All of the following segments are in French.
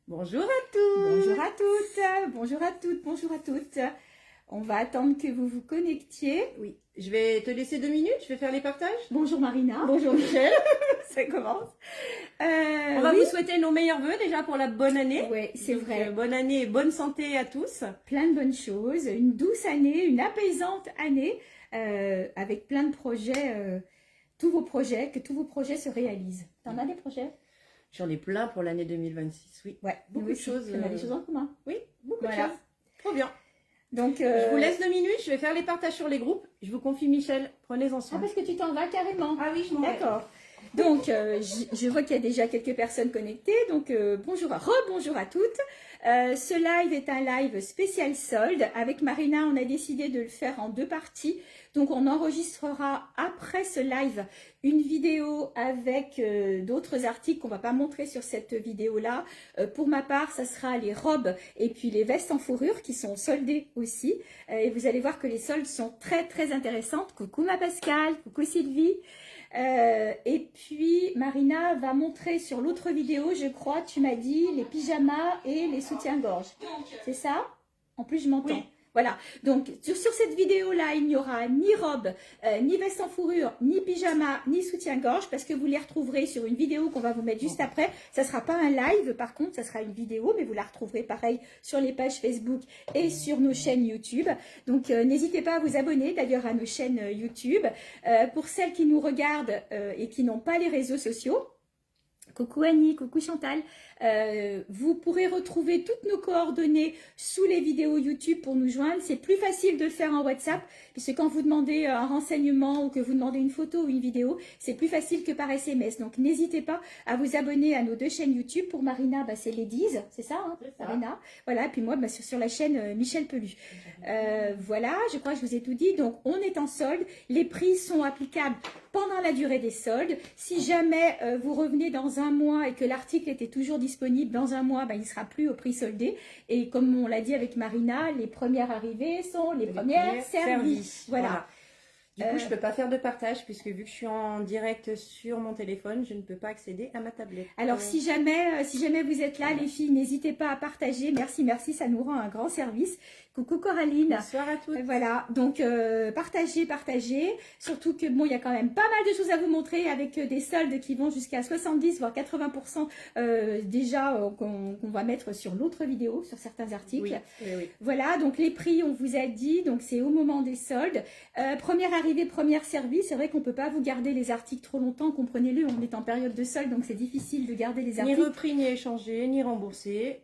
Bonjour à tous. Bonjour à toutes, bonjour à toutes, bonjour à toutes. On va attendre que vous vous connectiez. Oui, je vais te laisser 2 minutes, je vais faire les partages. Bonjour Marina. Bonjour Michel. Ça commence. On va vous souhaiter nos meilleurs vœux déjà pour la bonne année. Oui, c'est vrai. Bonne année et bonne santé à tous. Plein de bonnes choses, une douce année, une apaisante année, avec plein de projets, tous vos projets, que tous vos projets se réalisent. T'en as des projets? J'en ai plein pour l'année 2026, oui. Ouais, beaucoup de choses. On a des choses en commun. Oui, beaucoup Voilà. de choses. Trop bien. Donc, je vous laisse 2 minutes, je vais faire les partages sur les groupes. Je vous confie Michel, prenez-en soin. Ah, parce que tu t'en vas carrément. Ah oui, je m'en vais. D'accord. Donc, je vois qu'il y a déjà quelques personnes connectées. Donc, bonjour à toutes. Ce live est un live spécial solde. Avec Marina, on a décidé de le faire en 2 parties. Donc, on enregistrera après ce live une vidéo avec d'autres articles qu'on ne va pas montrer sur cette vidéo-là. Pour ma part, ça sera les robes et puis les vestes en fourrure qui sont soldées aussi. Et vous allez voir que les soldes sont très, très intéressantes. Coucou ma Pascal, coucou Sylvie. Et puis Marina va montrer sur l'autre vidéo, je crois, tu m'as dit, les pyjamas et les soutiens-gorge. C'est ça? En plus, je m'entends. Oui. Voilà, donc sur cette vidéo-là, il n'y aura ni robe, ni veste en fourrure, ni pyjama, ni soutien-gorge, parce que vous les retrouverez sur une vidéo qu'on va vous mettre juste après. Ça ne sera pas un live, par contre, ça sera une vidéo, mais vous la retrouverez pareil sur les pages Facebook et sur nos chaînes YouTube. Donc, n'hésitez pas à vous abonner d'ailleurs à nos chaînes YouTube. Pour celles qui nous regardent et qui n'ont pas les réseaux sociaux, coucou Annie, coucou Chantal, vous pourrez retrouver toutes nos coordonnées sous les vidéos YouTube pour nous joindre. C'est plus facile de le faire en WhatsApp, puisque quand vous demandez un renseignement ou que vous demandez une photo ou une vidéo, c'est plus facile que par SMS. Donc n'hésitez pas à vous abonner à nos 2 chaînes YouTube. Pour Marina, bah, c'est Ladies, c'est ça, hein, Marina. Voilà, et puis moi, bah, sur la chaîne Michel Pelu. Voilà, je crois que je vous ai tout dit. Donc on est en solde, les prix sont applicables pendant la durée des soldes. Si jamais vous revenez dans un mois et que l'article était toujours disponible dans un mois, ben, il ne sera plus au prix soldé. Et comme on l'a dit avec Marina, les premières arrivées sont les premières servies. Voilà. Du coup, je ne peux pas faire de partage puisque vu que je suis en direct sur mon téléphone, je ne peux pas accéder à ma tablette. Alors, si jamais vous êtes là, les filles, n'hésitez pas à partager. Merci, merci, ça nous rend un grand service. Coucou Coraline. Bonsoir à toutes. Voilà, donc partagez. Surtout que bon, il y a quand même pas mal de choses à vous montrer avec des soldes qui vont jusqu'à 70 voire 80% déjà qu'on va mettre sur l'autre vidéo, sur certains articles. Oui. Voilà, donc les prix, on vous a dit, donc c'est au moment des soldes. Première arrivée, première servie. C'est vrai qu'on peut pas vous garder les articles trop longtemps, comprenez-le, on est en période de solde, donc c'est difficile de garder les articles. Ni repris, ni échangé, ni remboursé.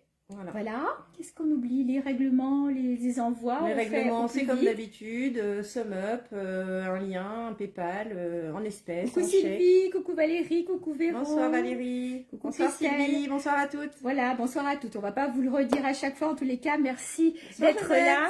Voilà. Qu'est-ce qu'on oublie? Les règlements, les envois. Les règlements, c'est comme d'habitude, sum up, un lien, un PayPal, en espèces. Coucou Sylvie, coucou Valérie, coucou Véro. Bonsoir Valérie, coucou bonsoir Christelle. Sylvie, bonsoir à toutes. Voilà, bonsoir à toutes. On va pas vous le redire à chaque fois, en tous les cas, merci d'être là.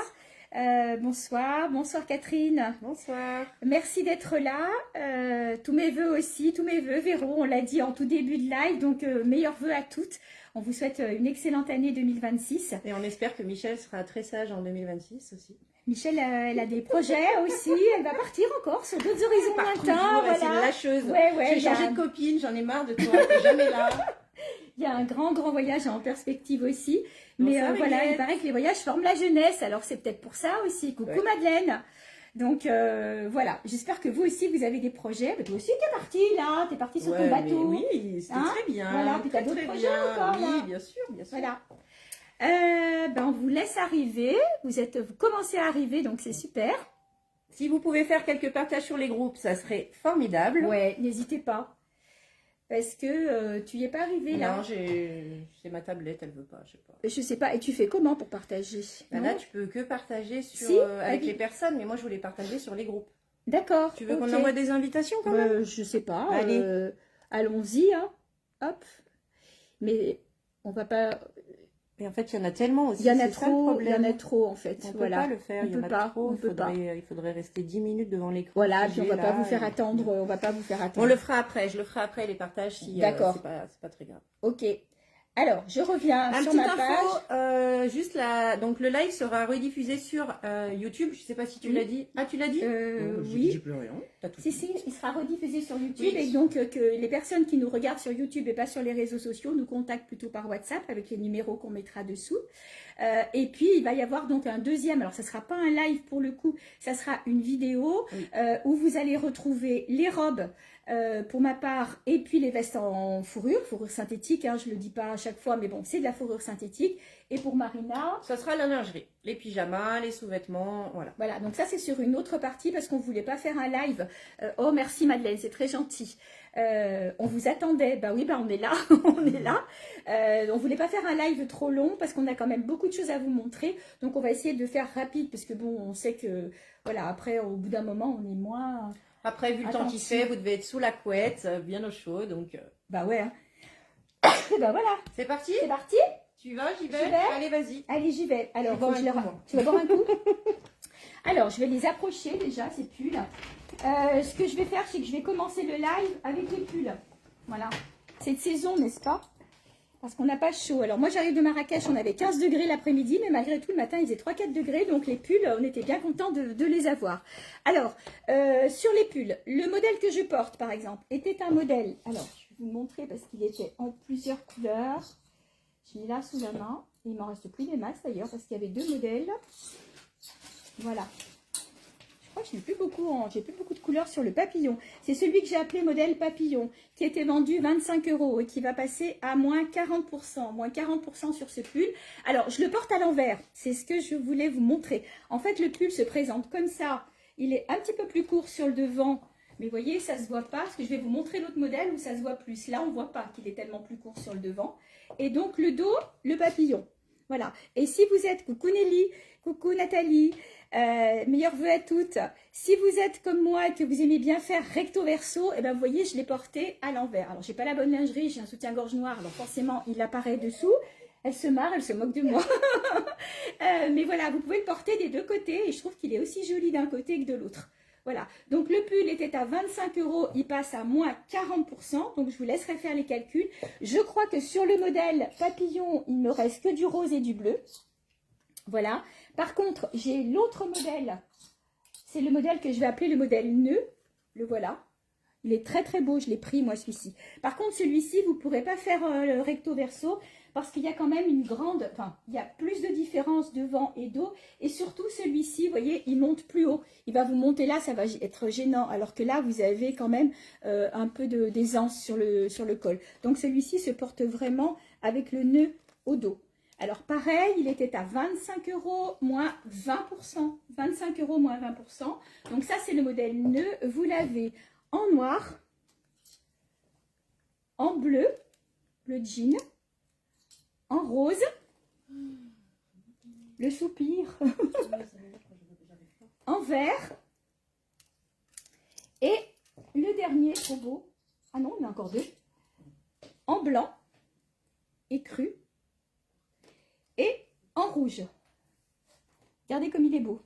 Bonsoir Catherine. Bonsoir. Merci d'être là. Tous mes vœux aussi, tous mes vœux. Véro, on l'a dit en tout début de live, donc meilleurs vœux à toutes. On vous souhaite une excellente année 2026. Et on espère que Michel sera très sage en 2026 aussi. Michel, elle a des projets aussi. Elle va partir encore sur d'autres horizons lointains. Voilà. C'est une lâcheuse. J'ai changé de copine, j'en ai marre de toi, t'es jamais là. Il y a un grand voyage en perspective aussi. Mais voilà, il paraît que les voyages forment la jeunesse. Alors c'est peut-être pour ça aussi. Coucou Madeleine. Donc voilà, j'espère que vous aussi vous avez des projets. Mais toi aussi t'es partie là, t'es partie sur ton bateau. Oui, c'était très bien. Voilà, puis t'as d'autres projets encore là. Oui, bien sûr. Voilà. On vous laisse arriver. Vous commencez à arriver, donc c'est super. Si vous pouvez faire quelques partages sur les groupes, ça serait formidable. Ouais, n'hésitez pas. Parce que tu n'y es pas arrivé là. Non, c'est ma tablette, elle veut pas, je sais pas. Je sais pas. Et tu fais comment pour partager? Là, tu peux que partager avec les personnes, mais moi, je voulais partager sur les groupes. D'accord. Tu veux qu'on envoie des invitations quand même? Je sais pas. Allez. Allons-y, hein. Hop. Mais on va pas... Et en fait, il y en a tellement aussi. Il y en a trop en fait. On peut pas le faire, il y en a trop. Il faudrait rester 10 minutes devant l'écran. Voilà, puis on va pas vous faire attendre. On va pas vous faire attendre. On le fera après, je le ferai après les partages si d'accord. C'est pas très grave. Ok. Alors, je reviens Un sur petit ma page. info, juste là, donc le live sera rediffusé sur YouTube. Je sais pas si tu l'as dit. Ah, tu l'as dit? Oui. J'ai plus rien. T'as tout Si, dit. si, il sera rediffusé sur YouTube Oui. et donc que les personnes qui nous regardent sur YouTube et pas sur les réseaux sociaux nous contactent plutôt par WhatsApp avec les numéros qu'on mettra dessous. Et puis, il va y avoir donc un deuxième, alors ça ne sera pas un live pour le coup, ça sera une vidéo Oui. où vous allez retrouver les robes pour ma part et puis les vestes en fourrure synthétique, hein, je ne le dis pas à chaque fois, mais bon, c'est de la fourrure synthétique. Et pour Marina, Ça sera la lingerie, les pyjamas, les sous-vêtements, voilà. voilà, donc ça c'est sur une autre partie parce qu'on ne voulait pas faire un live. Oh merci Madeleine, c'est très gentil. On vous attendait, bah oui, bah on est là, on est là. On ne voulait pas faire un live trop long parce qu'on a quand même beaucoup de choses à vous montrer. Donc on va essayer de faire rapide parce que bon, on sait que, voilà, après au bout d'un moment on est moins... Après, vu le temps qu'il fait, vous devez être sous la couette, bien au chaud, donc... Bah ouais. Hein. Et bah voilà, C'est parti? c'est parti. Tu vas, j'y vais? J'y vais. Allez, vas-y. Allez, j'y vais. Alors, Je bois faut que un je les coup, ra- moi. tu vas boire un coup. Alors, je vais les approcher déjà, ces pulls. Ce que je vais faire, c'est que je vais commencer le live avec les pulls. Voilà. C'est de saison, n'est-ce pas? Parce qu'on n'a pas chaud. Alors, moi, j'arrive de Marrakech, on avait 15 degrés l'après-midi, mais malgré tout, le matin, il faisait 3-4 degrés. Donc, les pulls, on était bien contents de les avoir. Alors, sur les pulls, le modèle que je porte, par exemple, était un modèle. Alors, je vais vous montrer parce qu'il était en plusieurs couleurs. Je l'ai là sous la main. Il m'en reste plus des masses d'ailleurs parce qu'il y avait deux modèles. Voilà. Je crois que je n'ai plus beaucoup j'ai plus beaucoup de couleurs sur le papillon. C'est celui que j'ai appelé modèle papillon qui était vendu 25 € et qui va passer à moins 40%. Moins 40% sur ce pull. Alors, je le porte à l'envers. C'est ce que je voulais vous montrer. En fait, le pull se présente comme ça. Il est un petit peu plus court sur le devant. Mais vous voyez, ça ne se voit pas, parce que je vais vous montrer l'autre modèle où ça se voit plus. Là, on ne voit pas qu'il est tellement plus court sur le devant. Et donc, le dos, le papillon. Voilà. Et si vous êtes, coucou Nelly, coucou Nathalie, meilleurs vœux à toutes. Si vous êtes comme moi et que vous aimez bien faire recto verso, et ben vous voyez, je l'ai porté à l'envers. Alors, j'ai pas la bonne lingerie, j'ai un soutien-gorge noir, alors forcément, il apparaît dessous. Elle se marre, elle se moque de moi. Mais voilà, vous pouvez le porter des deux côtés et je trouve qu'il est aussi joli d'un côté que de l'autre. Voilà, donc le pull était à 25 €, il passe à moins 40%, donc je vous laisserai faire les calculs. Je crois que sur le modèle papillon, il me reste que du rose et du bleu. Voilà, par contre, j'ai l'autre modèle, c'est le modèle que je vais appeler le modèle nœud, le voilà. Il est très très beau, je l'ai pris moi celui-ci. Par contre, celui-ci, vous ne pourrez pas faire le recto verso, parce qu'il y a quand même une grande, enfin, il y a plus de différence devant et dos. Et surtout, celui-ci, vous voyez, il monte plus haut. Il va vous monter là, ça va être gênant. Alors que là, vous avez quand même un peu d'aisance sur le col. Donc, celui-ci se porte vraiment avec le nœud au dos. Alors, pareil, il était à 25 € moins 20%. 25 € moins 20%. Donc, ça, c'est le modèle nœud. Vous l'avez en noir, en bleu, le jean, en rose, le soupir, en vert, et le dernier, trop beau, ah non, il y en a encore deux, en blanc, écru, et en rouge. Regardez comme il est beau.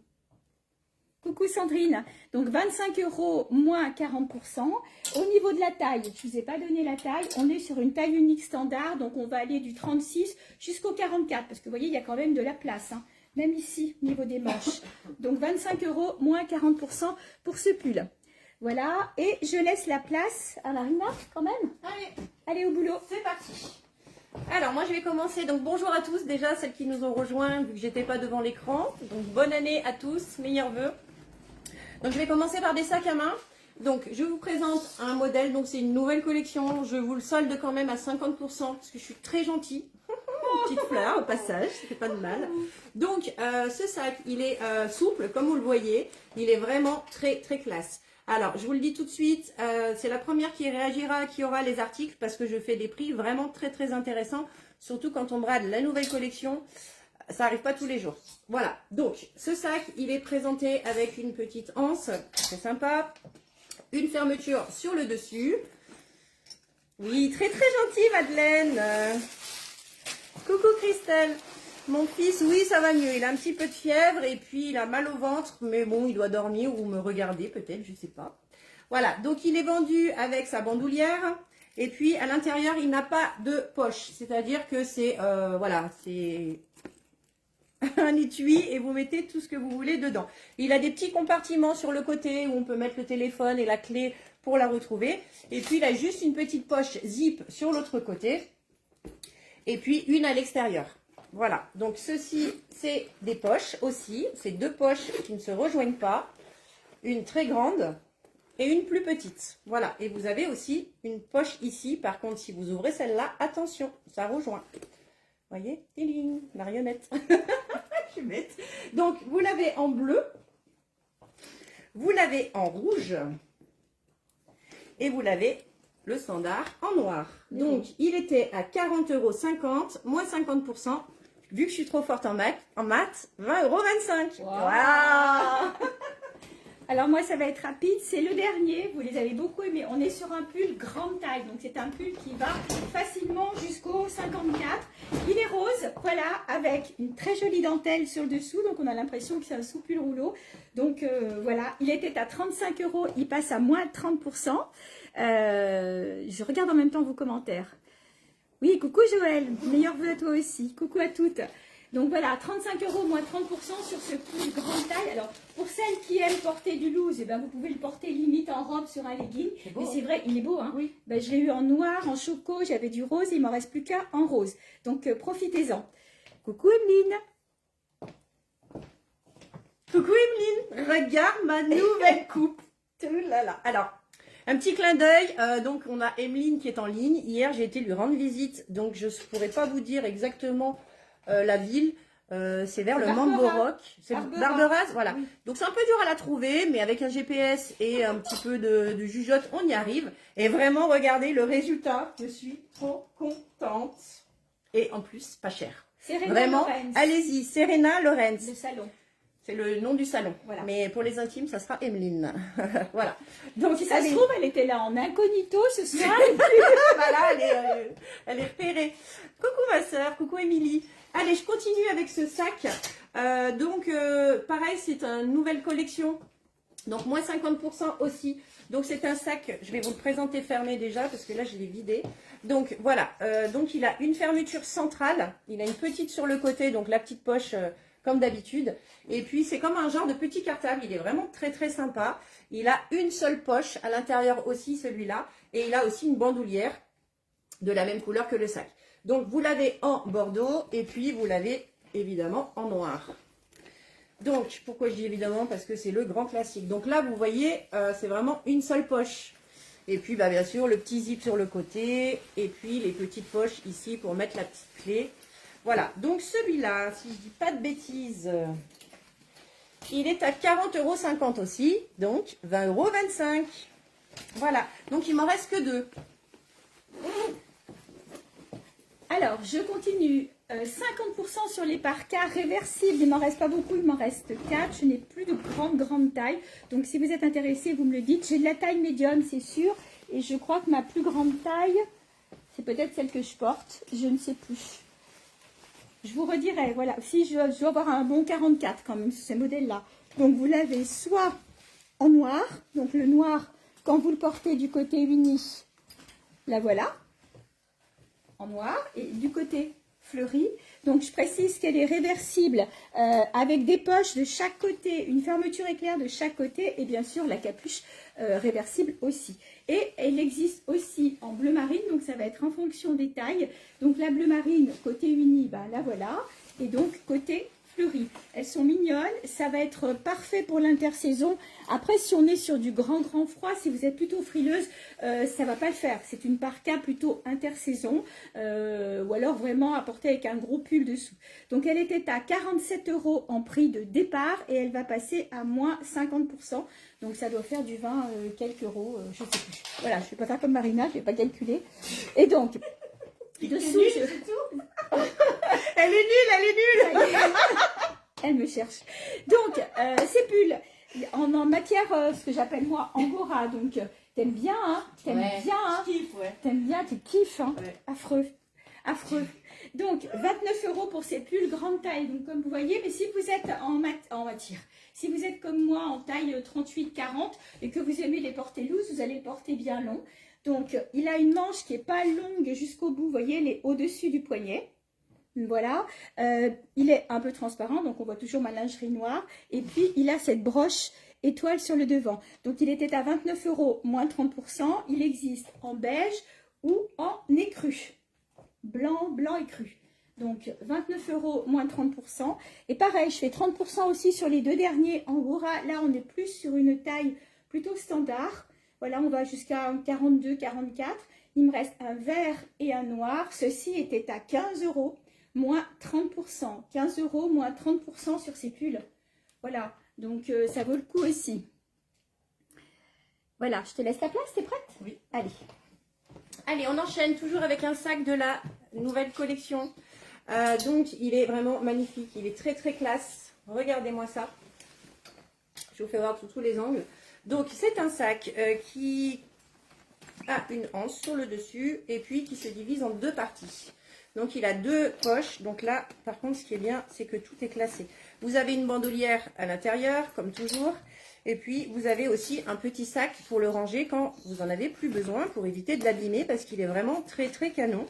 Coucou Sandrine, donc 25 € moins 40%. Au niveau de la taille, je ne vous ai pas donné la taille, on est sur une taille unique standard, donc on va aller du 36 jusqu'au 44, parce que vous voyez, il y a quand même de la place, hein, même ici, au niveau des manches. Donc 25 € moins 40% pour ce pull. Voilà, et je laisse la place à Marina quand même. Allez au boulot. C'est parti. Alors, moi, je vais commencer. Donc, bonjour à tous, déjà, celles qui nous ont rejoints, vu que j'étais pas devant l'écran. Donc, bonne année à tous, meilleurs vœux. Donc, je vais commencer par des sacs à main. Donc, je vous présente un modèle. Donc, c'est une nouvelle collection. Je vous le solde quand même à 50%, parce que je suis très gentille. Petite fleur, au passage, ça fait pas de mal. Donc, ce sac, il est souple, comme vous le voyez. Il est vraiment très, très classe. Alors, je vous le dis tout de suite, c'est la première qui réagira, qui aura les articles, parce que je fais des prix vraiment très très intéressants, surtout quand on brade la nouvelle collection, ça n'arrive pas tous les jours. Voilà, donc ce sac, il est présenté avec une petite anse, très sympa, une fermeture sur le dessus. Oui, très très gentil Madeleine. Coucou Christelle. Mon fils, oui, ça va mieux. Il a un petit peu de fièvre et puis il a mal au ventre. Mais bon, il doit dormir ou me regarder peut-être, je sais pas. Voilà, donc il est vendu avec sa bandoulière. Et puis à l'intérieur, il n'a pas de poche. C'est-à-dire que c'est voilà, c'est un étui et vous mettez tout ce que vous voulez dedans. Il a des petits compartiments sur le côté où on peut mettre le téléphone et la clé pour la retrouver. Et puis il a juste une petite poche zip sur l'autre côté. Et puis une à l'extérieur. Voilà, donc ceci, c'est des poches aussi. C'est deux poches qui ne se rejoignent pas. Une très grande et une plus petite. Voilà, et vous avez aussi une poche ici. Par contre, si vous ouvrez celle-là, attention, ça rejoint. Vous voyez, tiling, marionnette. Je suis bête. Donc, vous l'avez en bleu, vous l'avez en rouge et vous l'avez le standard en noir. Donc, il était à 40,50 €, moins 50%. Vu que je suis trop forte en maths, 20,25 €. Wow. Wow. Alors moi, ça va être rapide. C'est le dernier. Vous les avez beaucoup aimés. On est sur un pull grande taille. Donc c'est un pull qui va facilement jusqu'au 54. Il est rose, voilà, avec une très jolie dentelle sur le dessous. Donc on a l'impression que c'est un sous-pull rouleau. Donc voilà, il était à 35 €. Il passe à moins 30%. Je regarde en même temps vos commentaires. Oui, coucou Joël. Meilleurs vœux à toi aussi. Coucou à toutes. Donc voilà, 35 € moins 30% sur ce pull grande taille. Alors, pour celles qui aiment porter du loose, eh ben, vous pouvez le porter limite en robe sur un legging. Mais c'est vrai, il est beau. Hein, oui. Ben, je l'ai eu en noir, en choco, j'avais du rose, il ne m'en reste plus qu'un en rose. Donc, profitez-en. Coucou Emeline. Coucou Emeline, regarde ma nouvelle coupe. Tout là là. Alors, un petit clin d'œil. Donc, on a Emeline qui est en ligne. Hier, j'ai été lui rendre visite. Donc, je ne pourrais pas vous dire exactement la ville. C'est vers le Mambo-Rock. C'est Barberaz, voilà. Oui. Donc, c'est un peu dur à la trouver, mais avec un GPS et un petit peu de jugeote, on y arrive. Et vraiment, regardez le résultat. Je suis trop contente. Et en plus, pas cher. Serena vraiment, allez-y. Serena Lorenz. Le salon. C'est le nom du salon. Voilà. Mais pour les intimes, ça sera Emeline. Voilà. Donc, si ça se trouve, elle était là en incognito ce soir. Voilà, elle est repérée. Coucou ma soeur, coucou Émilie. Allez, je continue avec ce sac. Pareil, c'est une nouvelle collection. Donc, moins 50% aussi. Donc, c'est un sac, je vais vous le présenter fermé déjà, parce que là, je l'ai vidé. Donc, voilà. Donc, il a une fermeture centrale. Il a une petite sur le côté, donc la petite poche... comme d'habitude. Et puis, c'est comme un genre de petit cartable. Il est vraiment très, très sympa. Il a une seule poche à l'intérieur aussi, celui-là. Et il a aussi une bandoulière de la même couleur que le sac. Donc, vous l'avez en bordeaux et puis vous l'avez évidemment en noir. Donc, pourquoi je dis évidemment? Parce que c'est le grand classique. Donc là, vous voyez, c'est vraiment une seule poche. Et puis, bien sûr, le petit zip sur le côté. Et puis, les petites poches ici pour mettre la petite clé. Voilà, donc celui-là, si je ne dis pas de bêtises, il est à 40,50 € aussi, donc 20,25 €. Voilà, donc il m'en reste que deux. Alors, je continue. 50% sur les parkas réversibles. Il ne m'en reste pas beaucoup, il m'en reste 4. Je n'ai plus de grande taille. Donc, si vous êtes intéressé, vous me le dites. J'ai de la taille médium, c'est sûr. Et je crois que ma plus grande taille, c'est peut-être celle que je porte. Je ne sais plus. Je vous redirai, voilà, si je dois avoir un bon 44 quand même sur ces modèles-là. Donc, vous l'avez soit en noir, donc le noir, quand vous le portez du côté uni, la voilà, en noir, et du côté fleuri. Donc, je précise qu'elle est réversible avec des poches de chaque côté, une fermeture éclair de chaque côté, et bien sûr, la capuche réversible aussi. Et elle existe aussi en bleu marine, donc ça va être en fonction des tailles. Donc la bleu marine, côté uni, ben la voilà. Et donc côté fleuri. Elles sont mignonnes, ça va être parfait pour l'intersaison. Après, si on est sur du grand froid, si vous êtes plutôt frileuse, ça ne va pas le faire. C'est une parka plutôt intersaison, ou alors vraiment à porter avec un gros pull dessous. Donc elle était à 47 € en prix de départ et elle va passer à moins 50%. Donc ça doit faire du 20 quelques euros, je ne sais plus. Voilà, je ne vais pas faire comme Marina, je ne vais pas calculer. Et donc, dessous, Elle est nulle. Elle me cherche. Donc, ces pulls en matière, ce que j'appelle moi angora. Donc, t'aimes bien, hein? T'aimes bien, hein? Je kiffe, ouais. T'aimes bien, tu kiffes, hein? Ouais. Affreux. Donc, 29 € pour ces pulls grande taille. Donc, comme vous voyez, mais si vous êtes en matière, si vous êtes comme moi en taille 38-40 et que vous aimez les porter loose, vous allez les porter bien long. Donc, il a une manche qui n'est pas longue jusqu'au bout, vous voyez, elle est au-dessus du poignet. Voilà, il est un peu transparent, donc on voit toujours ma lingerie noire. Et puis, il a cette broche étoile sur le devant. Donc, il était à 29 € moins 30%. Il existe en beige ou en écru. Blanc, blanc et cru. Donc, 29 € moins 30%. Et pareil, je fais 30% aussi sur les deux derniers Angora. Là, on est plus sur une taille plutôt standard. Voilà, on va jusqu'à 42, 44. Il me reste un vert et un noir. Ceci était à 15 € moins 30%. 15 € moins 30% sur ces pulls. Voilà, donc ça vaut le coup aussi. Voilà, je te laisse la place, t'es prête? Oui. Allez. Allez, on enchaîne toujours avec un sac de la nouvelle collection. Donc, il est vraiment magnifique. Il est très, très classe. Regardez-moi ça. Je vous fais voir sous tous les angles. Donc, c'est un sac qui a une anse sur le dessus et puis qui se divise en deux parties. Donc, il a deux poches. Donc là, par contre, ce qui est bien, c'est que tout est classé. Vous avez une bandoulière à l'intérieur, comme toujours. Et puis, vous avez aussi un petit sac pour le ranger quand vous en avez plus besoin, pour éviter de l'abîmer, parce qu'il est vraiment très, très canon.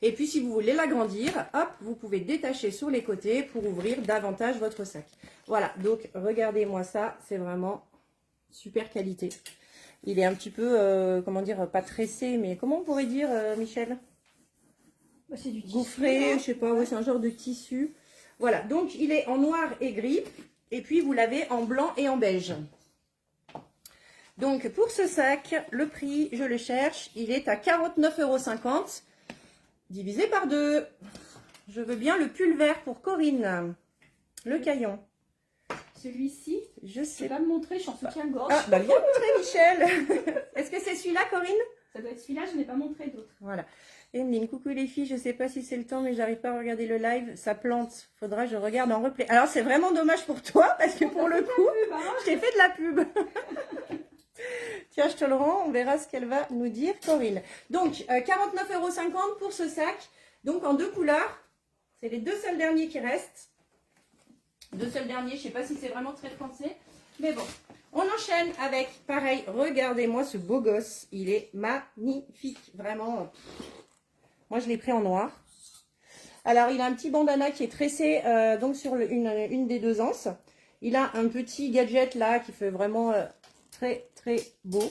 Et puis, si vous voulez l'agrandir, hop, vous pouvez détacher sur les côtés pour ouvrir davantage votre sac. Voilà, donc, regardez-moi ça. C'est vraiment super qualité. Il est un petit peu, comment dire, pas tressé, mais comment on pourrait dire, Michel ? Bah, c'est du tissu, Gaufré, hein. je sais pas, ouais, c'est un genre de tissu. Voilà, donc il est en noir et gris. Et puis vous l'avez en blanc et en beige. Donc pour ce sac, le prix, je le cherche, il est à 49,50 € divisé par 2. Je veux bien le pull vert pour Corinne. Le caillon. Celui-ci, Je je sais vais pas me montrer, je suis en soutien-gorge. Ah, bah viens montrer Michel. Est-ce que c'est celui-là, Corinne? Ça doit être celui-là, je n'ai pas montré d'autres. Voilà. Et me dit, coucou les filles, je sais pas si c'est le temps, mais j'arrive pas à regarder le live. Ça plante. Faudra que je regarde en replay. Alors, c'est vraiment dommage pour toi, parce que pour le coup, je t'ai fait de la pub. Tiens, je te le rends. On verra ce qu'elle va nous dire, Corinne. Donc, 49,50 € pour ce sac. Donc, en deux couleurs. C'est les deux seuls derniers qui restent. Deux seuls derniers. Je sais pas si c'est vraiment très français. Mais bon. On enchaîne avec, pareil, regardez-moi ce beau gosse. Il est magnifique. Vraiment. Moi, je l'ai pris en noir. Alors, il a un petit bandana qui est tressé donc sur une des deux anses. Il a un petit gadget là qui fait vraiment très, très beau.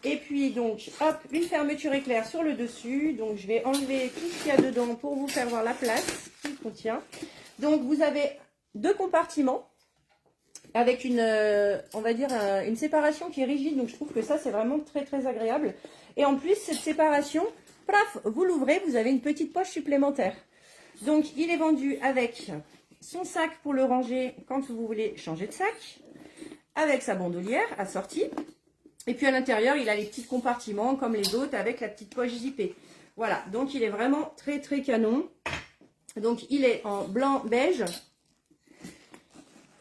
Et puis, donc, hop, une fermeture éclair sur le dessus. Donc, je vais enlever tout ce qu'il y a dedans pour vous faire voir la place qu'il contient. Donc, vous avez deux compartiments avec une, on va dire, une séparation qui est rigide. Donc, je trouve que ça, c'est vraiment très, très agréable. Et en plus, cette séparation... Paf, vous l'ouvrez, vous avez une petite poche supplémentaire. Donc, il est vendu avec son sac pour le ranger quand vous voulez changer de sac, avec sa bandoulière assortie. Et puis à l'intérieur, il a les petits compartiments comme les autres avec la petite poche zippée. Voilà, donc il est vraiment très très canon. Donc, il est en blanc beige.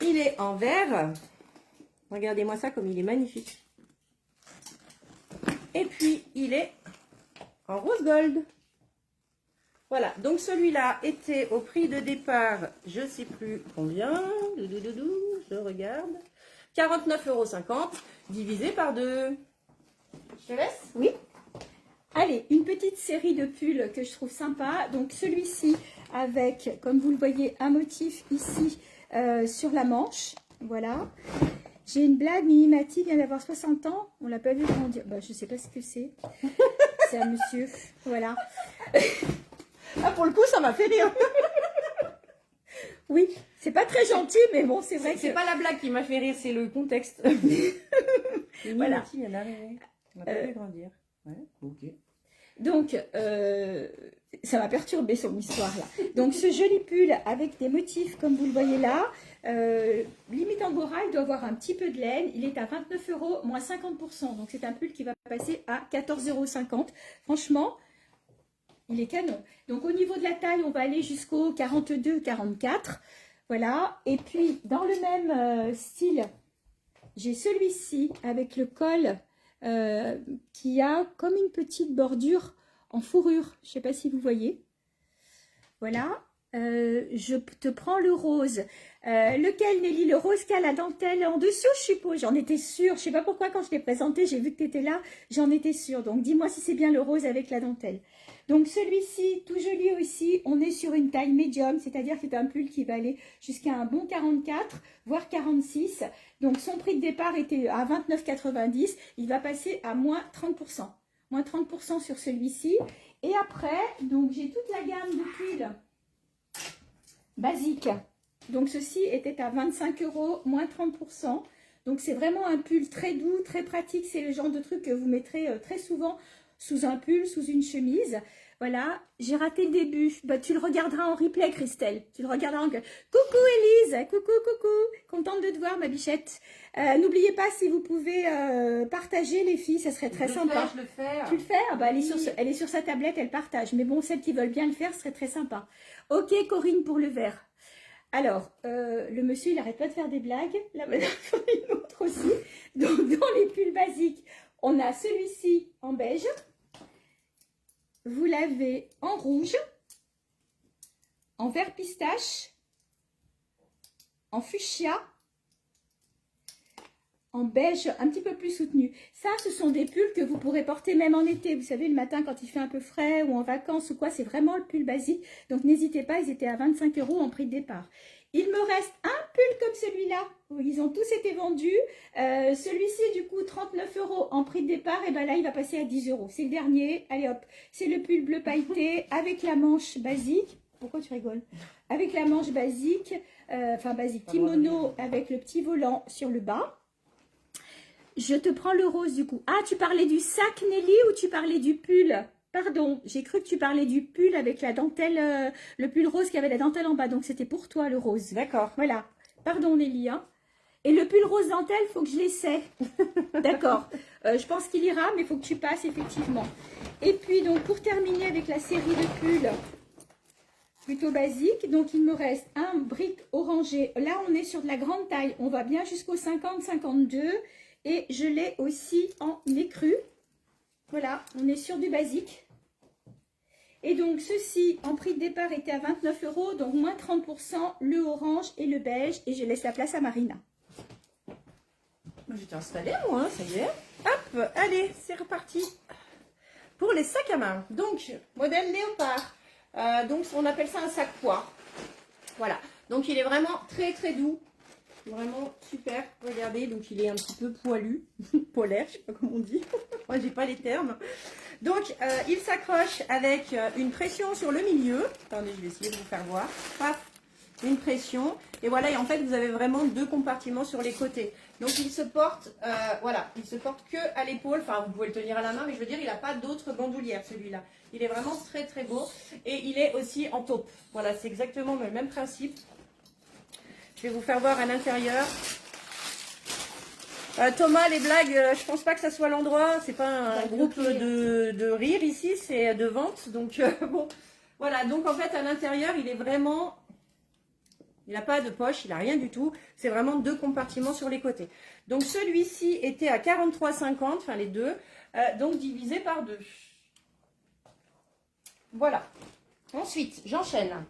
Il est en vert. Regardez-moi ça comme il est magnifique. Et puis, il est en rose gold. Voilà, donc celui-là était au prix de départ, je ne sais plus combien, je regarde, 49,50 € divisé par 2. Je te laisse? Oui. Allez, une petite série de pulls que je trouve sympa. Donc celui-ci avec, comme vous le voyez, un motif ici sur la manche. Voilà. J'ai une blague, Mimi Mati vient d'avoir 60 ans. On l'a pas vu grandir. Bah, je sais pas ce que c'est. C'est un monsieur. Voilà. Ah, pour le coup, ça m'a fait rire. Oui, c'est pas très gentil, mais bon, c'est vrai que... C'est pas la blague qui m'a fait rire, c'est le contexte. Voilà. Vient d'arriver. On l'a pas vu grandir. Ouais, ok. Donc, ça m'a perturbé son histoire là. Donc, ce joli pull avec des motifs comme vous le voyez là, limite Angora, il doit avoir un petit peu de laine. Il est à 29 € moins 50%. Donc, c'est un pull qui va passer à 14,50 €. Franchement, il est canon. Donc, au niveau de la taille, on va aller jusqu'au 42-44. Voilà. Et puis, dans le même style, j'ai celui-ci avec le col qui a comme une petite bordure en fourrure. Je ne sais pas si vous voyez. Voilà. Je te prends le rose. Lequel, Nelly? Le rose qui a la dentelle en dessous, je suppose. J'en étais sûre. Je sais pas pourquoi, quand je t'ai présenté, j'ai vu que tu étais là. J'en étais sûre. Donc, dis-moi si c'est bien le rose avec la dentelle. Donc, celui-ci, tout joli aussi, on est sur une taille médium, c'est-à-dire que c'est un pull qui va aller jusqu'à un bon 44, voire 46. Donc, son prix de départ était à 29,90. Il va passer à moins 30%. Moins 30% sur celui-ci. Et après, donc, j'ai toute la gamme de pulls basique. Donc ceci était à 25 €, moins 30%. Donc c'est vraiment un pull très doux, très pratique. C'est le genre de truc que vous mettrez très souvent sous un pull, sous une chemise. Voilà, j'ai raté le début. Bah, tu le regarderas en replay, Christelle. Tu le regarderas en... Coucou Élise, coucou, coucou. Contente de te voir, ma bichette. N'oubliez pas, si vous pouvez partager, les filles, ça serait très sympa. Je le fais. Tu le fais? Ah bah, elle est sur sa tablette, elle partage. Mais bon, celles qui veulent bien le faire, ce serait très sympa. Ok, Corinne, pour le vert. Alors, le monsieur, il n'arrête pas de faire des blagues. La madame, une autre aussi. Donc, dans les pulls basiques, on a celui-ci en beige. Vous l'avez en rouge, en vert pistache, en fuchsia, en beige un petit peu plus soutenu. Ça, ce sont des pulls que vous pourrez porter même en été. Vous savez, le matin, quand il fait un peu frais ou en vacances ou quoi, c'est vraiment le pull basique. Donc, n'hésitez pas, ils étaient à 25 € en prix de départ. Il me reste un pull comme celui-là. Ils ont tous été vendus. Celui-ci, du coup, 39 € en prix de départ. Et bien là, il va passer à 10 €. C'est le dernier. Allez hop, c'est le pull bleu pailleté avec la manche basique. Pourquoi tu rigoles? Avec la manche basique, basique kimono avec le petit volant sur le bas. Je te prends le rose du coup. Ah, tu parlais du sac, Nelly, ou tu parlais du pull? Pardon, j'ai cru que tu parlais du pull avec la dentelle, le pull rose qui avait la dentelle en bas. Donc, c'était pour toi, le rose. D'accord. Voilà. Pardon, Nelly. Hein. Et le pull rose dentelle, il faut que je l'essaie. D'accord. Je pense qu'il ira, mais il faut que tu passes, effectivement. Et puis, donc, pour terminer avec la série de pulls plutôt basique, donc, il me reste un brick orangé. Là, on est sur de la grande taille. On va bien jusqu'au 50-52. Et je l'ai aussi en écru. Voilà, on est sur du basique. Et donc, ceci, en prix de départ, était à 29 €, donc moins 30%, le orange et le beige. Et je laisse la place à Marina. Je t'ai installé, moi, hein, ça y est. Hop, allez, c'est reparti. Pour les sacs à main. Donc, modèle léopard. Donc, on appelle ça un sac poire. Voilà. Donc, il est vraiment très, très doux. Vraiment super, regardez, donc il est un petit peu poilu, polaire, je sais pas comment on dit, moi j'ai pas les termes. Donc il s'accroche avec une pression sur le milieu, attendez je vais essayer de vous faire voir, paf, une pression, et voilà, et en fait vous avez vraiment deux compartiments sur les côtés. Donc il se porte, voilà, il se porte que à l'épaule, enfin vous pouvez le tenir à la main, mais je veux dire il n'a pas d'autre bandoulière celui-là. Il est vraiment très très beau, et il est aussi en taupe, voilà, c'est exactement le même principe. Je vais vous faire voir à l'intérieur. Thomas, les blagues, je pense pas que ça soit l'endroit. C'est pas un groupe de rire ici, c'est de vente. Donc bon, voilà. Donc en fait, à l'intérieur, il est vraiment, il n'a pas de poche, il n'a rien du tout. C'est vraiment deux compartiments sur les côtés. Donc celui-ci était à 43,50, enfin les deux, donc divisé par deux. Voilà. Ensuite, j'enchaîne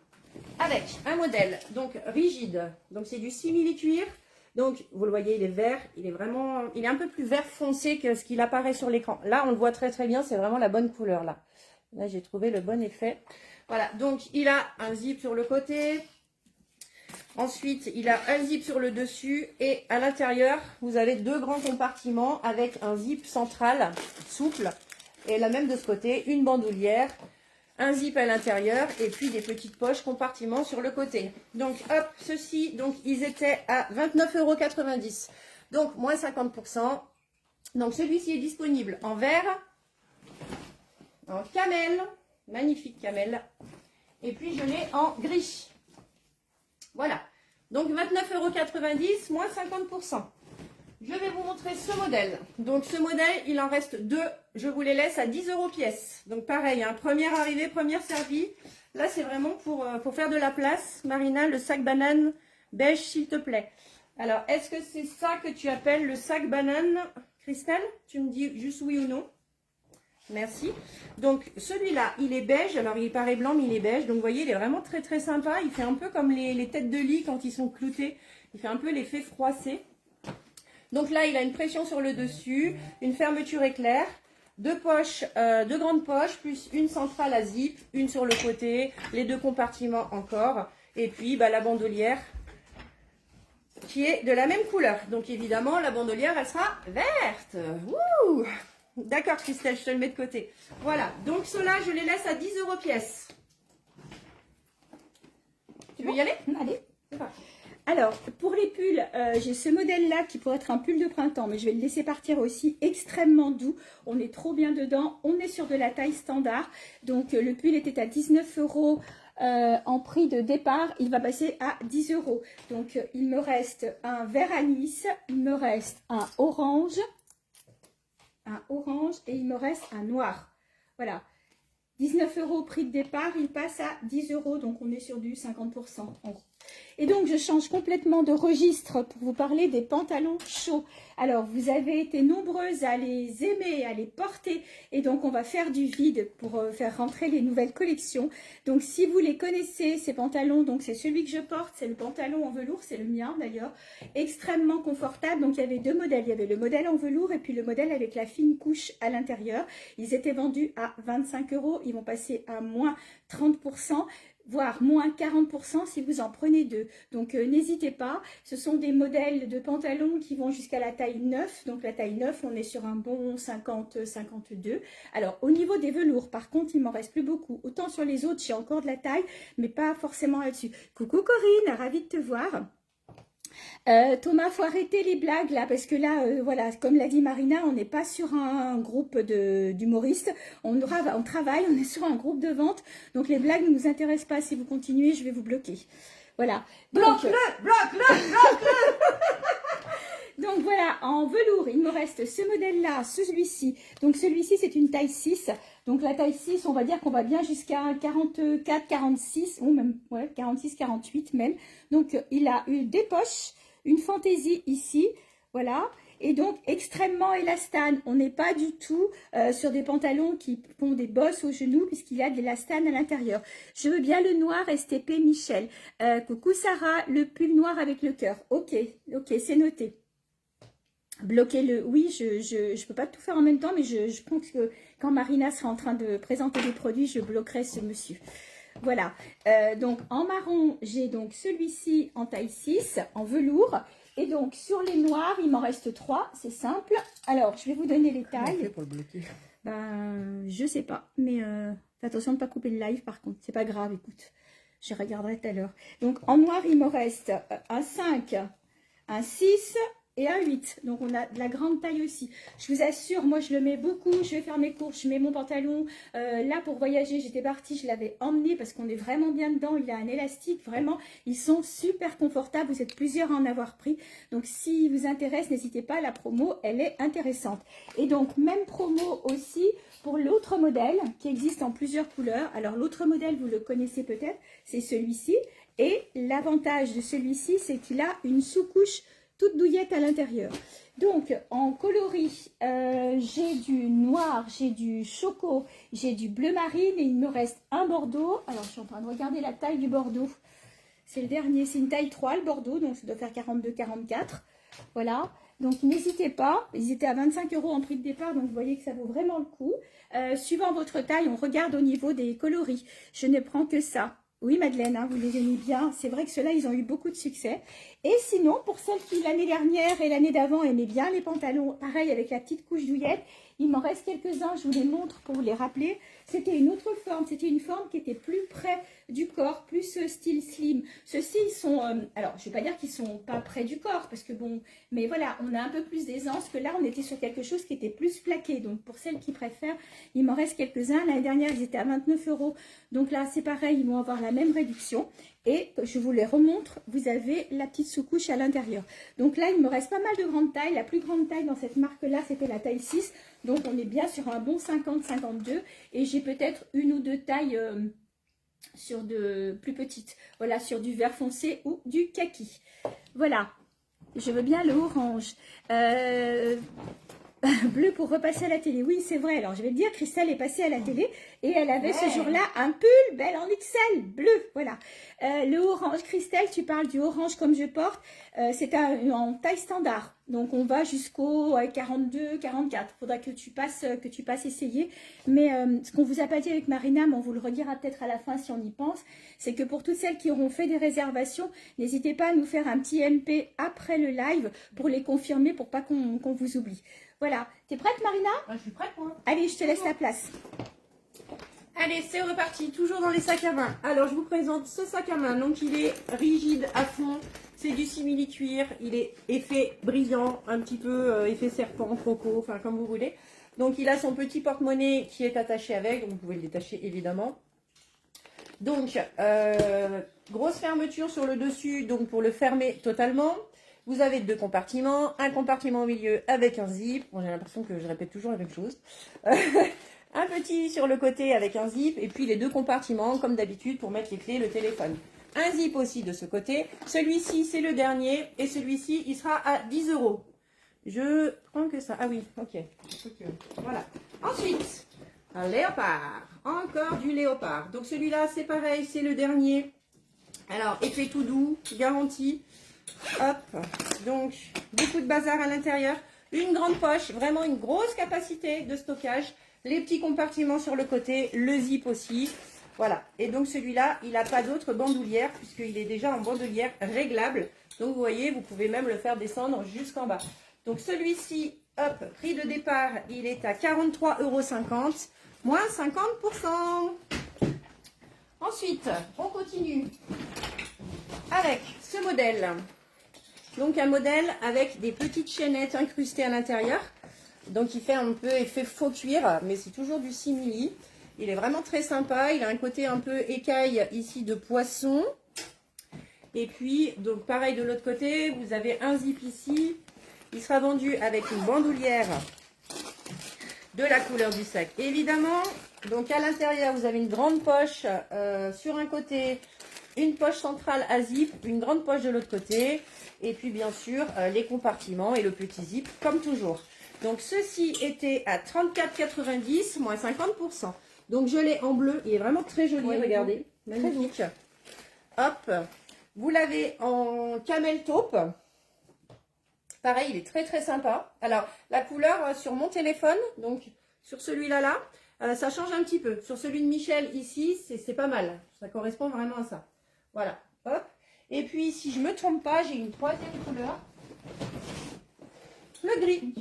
avec un modèle donc rigide, donc c'est du simili-cuir, donc vous le voyez il est vert, il est un peu plus vert foncé que ce qu'il apparaît sur l'écran. Là on le voit très très bien, c'est vraiment la bonne couleur là. Là j'ai trouvé le bon effet. Voilà, donc il a un zip sur le côté, ensuite il a un zip sur le dessus et à l'intérieur vous avez deux grands compartiments avec un zip central souple et la même de ce côté, une bandoulière, un zip à l'intérieur et puis des petites poches compartiments sur le côté. Donc hop, ceux-ci, donc ils étaient à 29,90 €. Donc moins 50%. Donc celui-ci est disponible en vert, en camel, magnifique camel. Et puis je l'ai en gris. Voilà. Donc 29,90 € moins 50%. Je vais vous montrer ce modèle. Donc ce modèle, il en reste deux. Je vous les laisse à 10 € pièce. Donc pareil, hein, première arrivée, première servie. Là, c'est vraiment pour faire de la place. Marina, le sac banane beige, s'il te plaît. Alors, est-ce que c'est ça que tu appelles le sac banane, Christelle? Tu me dis juste oui ou non. Merci. Donc celui-là, il est beige. Alors il paraît blanc, mais il est beige. Donc vous voyez, il est vraiment très très sympa. Il fait un peu comme les têtes de lit quand ils sont cloutés. Il fait un peu l'effet froissé. Donc là, il a une pression sur le dessus, une fermeture éclair, deux poches, deux grandes poches, plus une centrale à zip, une sur le côté, les deux compartiments encore. Et puis bah, la bandolière qui est de la même couleur. Donc évidemment, la bandolière, elle sera verte. Wouh! D'accord Christelle, je te le mets de côté. Voilà, donc ceux-là, je les laisse à 10 € pièce. Tu veux y aller? Allez, c'est parti. Alors, pour les pulls, j'ai ce modèle-là qui pourrait être un pull de printemps, mais je vais le laisser partir aussi, extrêmement doux. On est trop bien dedans. On est sur de la taille standard. Donc, le pull était à 19 € en prix de départ. Il va passer à 10 €. Donc, il me reste un vert anis, il me reste un orange et il me reste un noir. Voilà. 19 € prix de départ, il passe à 10 €. Donc, on est sur du 50% en gros. Et donc, je change complètement de registre pour vous parler des pantalons chauds. Alors, vous avez été nombreuses à les aimer, à les porter. Et donc, on va faire du vide pour faire rentrer les nouvelles collections. Donc, si vous les connaissez, ces pantalons, donc c'est celui que je porte, c'est le pantalon en velours, c'est le mien d'ailleurs. Extrêmement confortable. Donc, il y avait deux modèles. Il y avait le modèle en velours et puis le modèle avec la fine couche à l'intérieur. Ils étaient vendus à 25 €. Ils vont passer à moins 30%. Voire moins 40% si vous en prenez deux. Donc n'hésitez pas, ce sont des modèles de pantalons qui vont jusqu'à la taille 9. Donc la taille 9, on est sur un bon 50-52. Alors au niveau des velours, par contre, il m'en reste plus beaucoup. Autant sur les autres, j'ai encore de la taille, mais pas forcément là-dessus. Coucou Corinne, ravie de te voir. Thomas, faut arrêter les blagues là, parce que là, voilà, comme l'a dit Marina, on n'est pas sur un groupe d'humoristes, on travaille, on est sur un groupe de vente, donc les blagues ne nous intéressent pas. Si vous continuez, je vais vous bloquer. Voilà. Bloque-le, bloque-le, bloque-le. Donc voilà, en velours, il me reste ce modèle-là, celui-ci. Donc celui-ci, c'est une taille 6. Donc la taille 6, on va dire qu'on va bien jusqu'à 44, 46, ou même ouais, 46, 48 même. Donc il a eu des poches, une fantaisie ici, voilà. Et donc extrêmement élastane. On n'est pas du tout sur des pantalons qui font des bosses aux genoux puisqu'il y a de l'élastane à l'intérieur. Je veux bien le noir STP Michel. Coucou Sarah, le pull noir avec le cœur. Ok, c'est noté. Bloquez-le. Oui, je peux pas tout faire en même temps, mais je pense que quand Marina sera en train de présenter des produits, je bloquerai ce monsieur. Voilà. Donc, en marron, j'ai donc celui-ci en taille 6, en velours. Et donc, sur les noirs, il m'en reste 3. C'est simple. Alors, je vais vous donner les tailles. Comment on fait pour le bloquer? Ben, je sais pas. Mais fais attention de ne pas couper le live, par contre. C'est pas grave, écoute. Je regarderai tout à l'heure. Donc, en noir, il me reste un 5, un 6... et un 8, donc on a de la grande taille aussi. Je vous assure, moi je le mets beaucoup, je vais faire mes courses, je mets mon pantalon. Là pour voyager, j'étais partie, je l'avais emmené parce qu'on est vraiment bien dedans. Il a un élastique, vraiment, ils sont super confortables. Vous êtes plusieurs à en avoir pris. Donc si vous intéresse, n'hésitez pas, la promo, elle est intéressante. Et donc même promo aussi pour l'autre modèle qui existe en plusieurs couleurs. Alors l'autre modèle, vous le connaissez peut-être, c'est celui-ci. Et l'avantage de celui-ci, c'est qu'il a une sous-couche toute douillette à l'intérieur. Donc, en coloris, j'ai du noir, j'ai du choco, j'ai du bleu marine et il me reste un bordeaux. Alors, je suis en train de regarder la taille du bordeaux. C'est le dernier, c'est une taille 3, le bordeaux, donc ça doit faire 42-44. Voilà. Donc, n'hésitez pas. Ils étaient à 25 € en prix de départ, donc vous voyez que ça vaut vraiment le coup. Suivant votre taille, on regarde au niveau des coloris. Je ne prends que ça. Oui, Madeleine, hein, vous les aimez bien. C'est vrai que ceux-là, ils ont eu beaucoup de succès. Et sinon, pour celles qui, l'année dernière et l'année d'avant, aimaient bien les pantalons, pareil, avec la petite couche douillette, il m'en reste quelques-uns, je vous les montre pour vous les rappeler. C'était une autre forme, c'était une forme qui était plus près du corps, plus style slim. Ceux-ci, ils sont, alors, je ne vais pas dire qu'ils sont pas près du corps, parce que bon, mais voilà, on a un peu plus d'aisance que là, on était sur quelque chose qui était plus plaqué. Donc, pour celles qui préfèrent, il m'en reste quelques-uns. L'année dernière, ils étaient à 29 €. Donc là, c'est pareil, ils vont avoir la même réduction. Et je vous les remontre, vous avez la petite sous-couche à l'intérieur. Donc là, il me reste pas mal de grandes tailles. La plus grande taille dans cette marque-là, c'était la taille 6. Donc on est bien sur un bon 50-52. Et j'ai peut-être une ou deux tailles sur de plus petites. Voilà, sur du vert foncé ou du kaki. Voilà, je veux bien le orange. Bleu pour repasser à la télé. Oui, c'est vrai. Alors, je vais te dire, Christelle est passée à la télé et elle avait ce jour-là un pull belle en XL, bleu. Voilà. Le orange, Christelle, tu parles du orange comme je porte. C'est en taille standard. Donc, on va jusqu'au 42, 44. Faudra que tu passes essayer. Mais ce qu'on vous a pas dit avec Marina, mais on vous le redira peut-être à la fin si on y pense, c'est que pour toutes celles qui auront fait des réservations, n'hésitez pas à nous faire un petit MP après le live pour les confirmer, pour pas qu'on vous oublie. Voilà. T'es prête, Marina? Je suis prête, moi. Allez, je te laisse la place. Allez, c'est reparti, toujours dans les sacs à main. Alors, je vous présente ce sac à main. Donc, il est rigide à fond. C'est du simili-cuir. Il est effet brillant, un petit peu effet serpent, croco, enfin, comme vous voulez. Donc, il a son petit porte-monnaie qui est attaché avec. Donc, vous pouvez le détacher, évidemment. Donc, grosse fermeture sur le dessus, donc pour le fermer totalement. Vous avez 2 compartiments, un compartiment au milieu avec un zip. Bon, j'ai l'impression que je répète toujours la même chose. Un petit sur le côté avec un zip et puis les 2 compartiments comme d'habitude pour mettre les clés, le téléphone. Un zip aussi de ce côté. Celui-ci, c'est le dernier et celui-ci, il sera à 10 €. Je prends que ça. Ah oui, ok. Voilà. Ensuite, un léopard. Encore du léopard. Donc celui-là, c'est pareil, c'est le dernier. Alors, effet tout doux, garanti. Hop. Donc, beaucoup de bazar à l'intérieur. Une grande poche, vraiment une grosse capacité de stockage. Les petits compartiments sur le côté, le zip aussi. Voilà. Et donc celui-là, il n'a pas d'autre bandoulière puisqu'il est déjà en bandoulière réglable. Donc vous voyez, vous pouvez même le faire descendre jusqu'en bas. Donc celui-ci, hop, prix de départ, il est à 43,50 €, moins 50%. Ensuite, on continue avec ce modèle. Donc un modèle avec des petites chaînettes incrustées à l'intérieur. Donc il fait un peu effet faux cuir, mais c'est toujours du simili. Il est vraiment très sympa. Il a un côté un peu écaille ici de poisson. Et puis, donc pareil de l'autre côté, vous avez un zip ici. Il sera vendu avec une bandoulière de la couleur du sac, évidemment. Donc à l'intérieur, vous avez une grande poche sur un côté, une poche centrale à zip, une grande poche de l'autre côté. Et puis bien sûr, les compartiments et le petit zip, comme toujours. Donc ceci était à 34,90 €, moins 50%. Donc je l'ai en bleu, il est vraiment très joli, oui, regardez, magnifique. Hop, vous l'avez en camel taupe. Pareil, il est très très sympa. Alors la couleur sur mon téléphone, donc sur celui-là là, ça change un petit peu. Sur celui de Michel ici, c'est pas mal. Ça correspond vraiment à ça. Voilà, hop. Et puis si je me trompe pas, j'ai une 3e couleur. Le gris.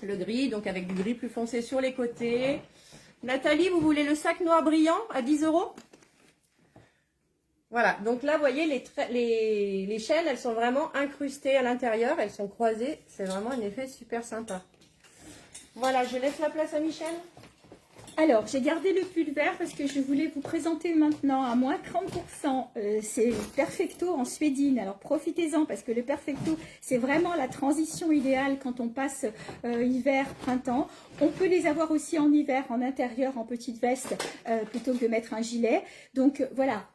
Le gris, donc avec du gris plus foncé sur les côtés. Nathalie, vous voulez le sac noir brillant à 10 €? Voilà, donc là, vous voyez, les chaînes, elles sont vraiment incrustées à l'intérieur. Elles sont croisées. C'est vraiment un effet super sympa. Voilà, je laisse la place à Michel. Alors, j'ai gardé le pull vert parce que je voulais vous présenter maintenant à moins 30%. C'est Perfecto en suédine. Alors, profitez-en parce que le Perfecto, c'est vraiment la transition idéale quand on passe hiver, printemps. On peut les avoir aussi en hiver, en intérieur, en petite veste, plutôt que de mettre un gilet. Donc, voilà.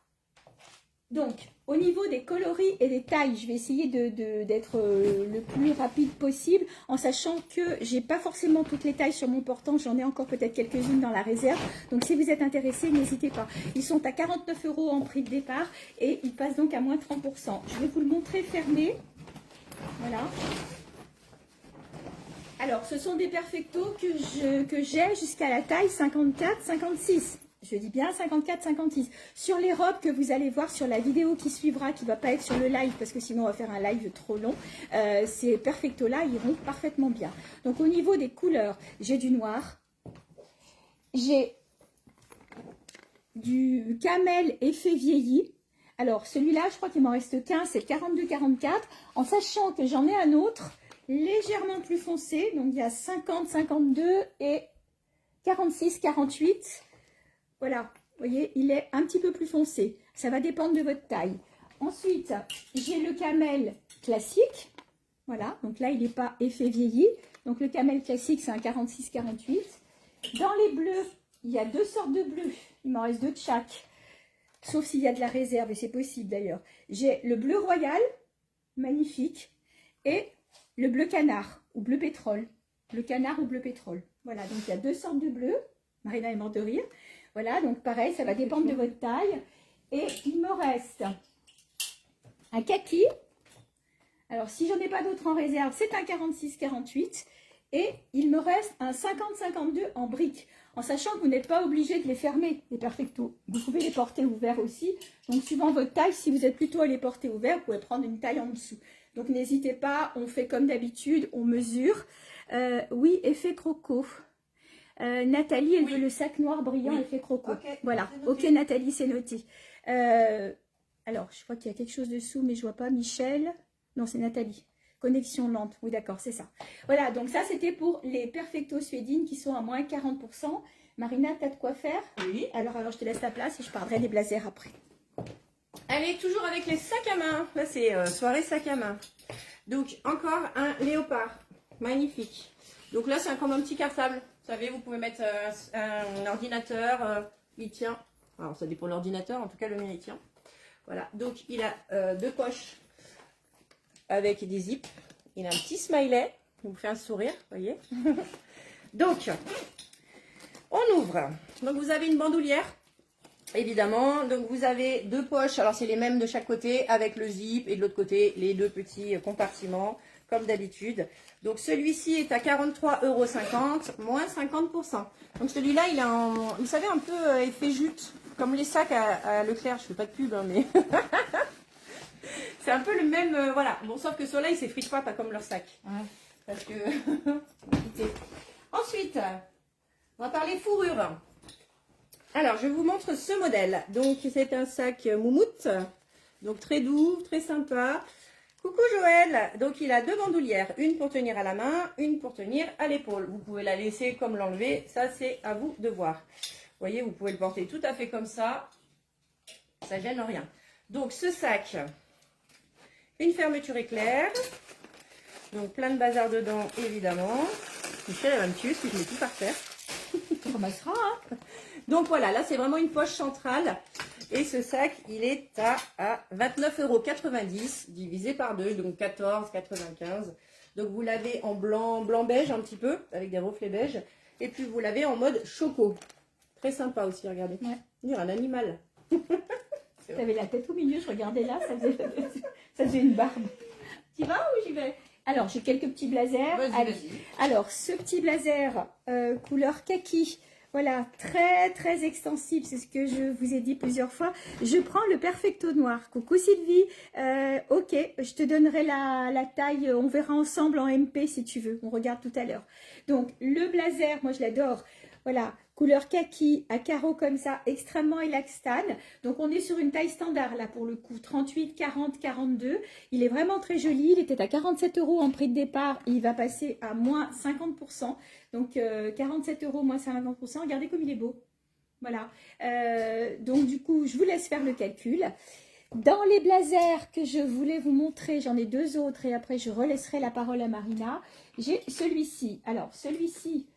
Donc, au niveau des coloris et des tailles, je vais essayer d'être le plus rapide possible en sachant que j'ai pas forcément toutes les tailles sur mon portant, j'en ai encore peut-être quelques-unes dans la réserve. Donc, si vous êtes intéressé, n'hésitez pas. Ils sont à 49 € en prix de départ et ils passent donc à moins 30%. Je vais vous le montrer fermé. Voilà. Alors, ce sont des Perfecto que j'ai jusqu'à la taille 54-56. Je dis bien 54-56. Sur les robes que vous allez voir sur la vidéo qui suivra, qui ne va pas être sur le live, parce que sinon on va faire un live trop long, ces Perfecto-là iront parfaitement bien. Donc au niveau des couleurs, j'ai du noir, j'ai du camel effet vieilli. Alors celui-là, je crois qu'il m'en reste qu'un, c'est 42-44, en sachant que j'en ai un autre légèrement plus foncé, donc il y a 50-52 et 46-48. Voilà, vous voyez, il est un petit peu plus foncé. Ça va dépendre de votre taille. Ensuite, j'ai le camel classique. Voilà, donc là, il n'est pas effet vieilli. Donc le camel classique, c'est un 46-48. Dans les bleus, il y a 2 sortes de bleus. Il m'en reste 2 de chaque. Sauf s'il y a de la réserve, et c'est possible d'ailleurs. J'ai le bleu royal, magnifique, et le bleu canard, ou bleu pétrole. bleu canard ou bleu pétrole. Voilà, donc il y a 2 sortes de bleus. Marina est morte de rire. Voilà, donc pareil, ça va dépendre de votre taille. Et il me reste un kaki. Alors, si j'en ai pas d'autres en réserve, c'est un 46-48. Et il me reste un 50-52 en briques. En sachant que vous n'êtes pas obligé de les fermer, les perfectos. Vous pouvez les porter ouverts aussi. Donc, suivant votre taille, si vous êtes plutôt à les porter ouverts, vous pouvez prendre une taille en dessous. Donc, n'hésitez pas, on fait comme d'habitude, on mesure. Oui, effet croco. Nathalie, elle veut le sac noir brillant, effet croco. Okay, voilà, ok Nathalie, c'est noté. Alors, je crois qu'il y a quelque chose dessous, mais je vois pas. Michel, non, c'est Nathalie. Connexion lente, oui d'accord, c'est ça. Voilà, donc ça c'était pour les perfectos suédines qui sont à moins 40%. Marina, tu as de quoi faire? Oui. Alors je te laisse la place et je parlerai des blazers après. Allez, toujours avec les sacs à main. Là, c'est soirée sac à main. Donc, encore un léopard. Magnifique. Donc là, c'est comme un petit cartable. Vous savez, vous pouvez mettre un ordinateur. Il tient. Alors, ça dépend de l'ordinateur. En tout cas, le mien, il tient. Voilà. Donc, il a 2 poches avec des zips. Il a un petit smiley. Il vous fait un sourire, vous voyez. Donc, on ouvre. Donc, vous avez une bandoulière. Évidemment, donc vous avez 2 poches, alors c'est les mêmes de chaque côté avec le zip et de l'autre côté les 2 petits compartiments comme d'habitude. Donc celui-ci est à 43,50 € moins 50%. Donc celui-là il est en, vous savez, un peu effet jute, comme les sacs à Leclerc, je fais pas de pub hein, mais c'est un peu le même, voilà. Bon, sauf que ceux-là ils s'effritent pas comme leur sac. Ouais. Parce que, écoutez. Ensuite, on va parler fourrure. Alors, je vous montre ce modèle. Donc, c'est un sac moumoute. Donc, très doux, très sympa. Coucou Joël. Donc, il a 2 bandoulières. Une pour tenir à la main, une pour tenir à l'épaule. Vous pouvez la laisser comme l'enlever. Ça, c'est à vous de voir. Vous voyez, vous pouvez le porter tout à fait comme ça. Ça gêne rien. Donc, ce sac, une fermeture éclair. Donc, plein de bazar dedans, évidemment. Michel, elle va me tuer si je mets tout par terre. Tu ramasseras, hein. Donc voilà, là c'est vraiment une poche centrale et ce sac il est à 29,90 € divisé par 2, donc 14,95 €. Donc vous l'avez en blanc beige un petit peu avec des reflets beige et puis vous l'avez en mode choco. Très sympa aussi, regardez. Ouais. Il y a un animal. Tu avais la tête au milieu, je regardais là, ça faisait une barbe. Tu vas ou j'y vais? Alors j'ai quelques petits blazers. Vas-y. Alors ce petit blazer couleur kaki. Voilà, très très extensible, c'est ce que je vous ai dit plusieurs fois. Je prends le Perfecto noir. Coucou Sylvie, ok, je te donnerai la taille, on verra ensemble en MP si tu veux, on regarde tout à l'heure. Donc le blazer, moi je l'adore, voilà, couleur kaki à carreaux comme ça, extrêmement élaxtane. Donc on est sur une taille standard là pour le coup, 38, 40, 42. Il est vraiment très joli, il était à 47 € en prix de départ, il va passer à moins 50%. Donc 47 € moins 50%, regardez comme il est beau. Voilà, donc du coup je vous laisse faire le calcul. Dans les blazers que je voulais vous montrer, j'en ai 2 autres et après je relaisserai la parole à Marina. J'ai celui-ci, alors celui-ci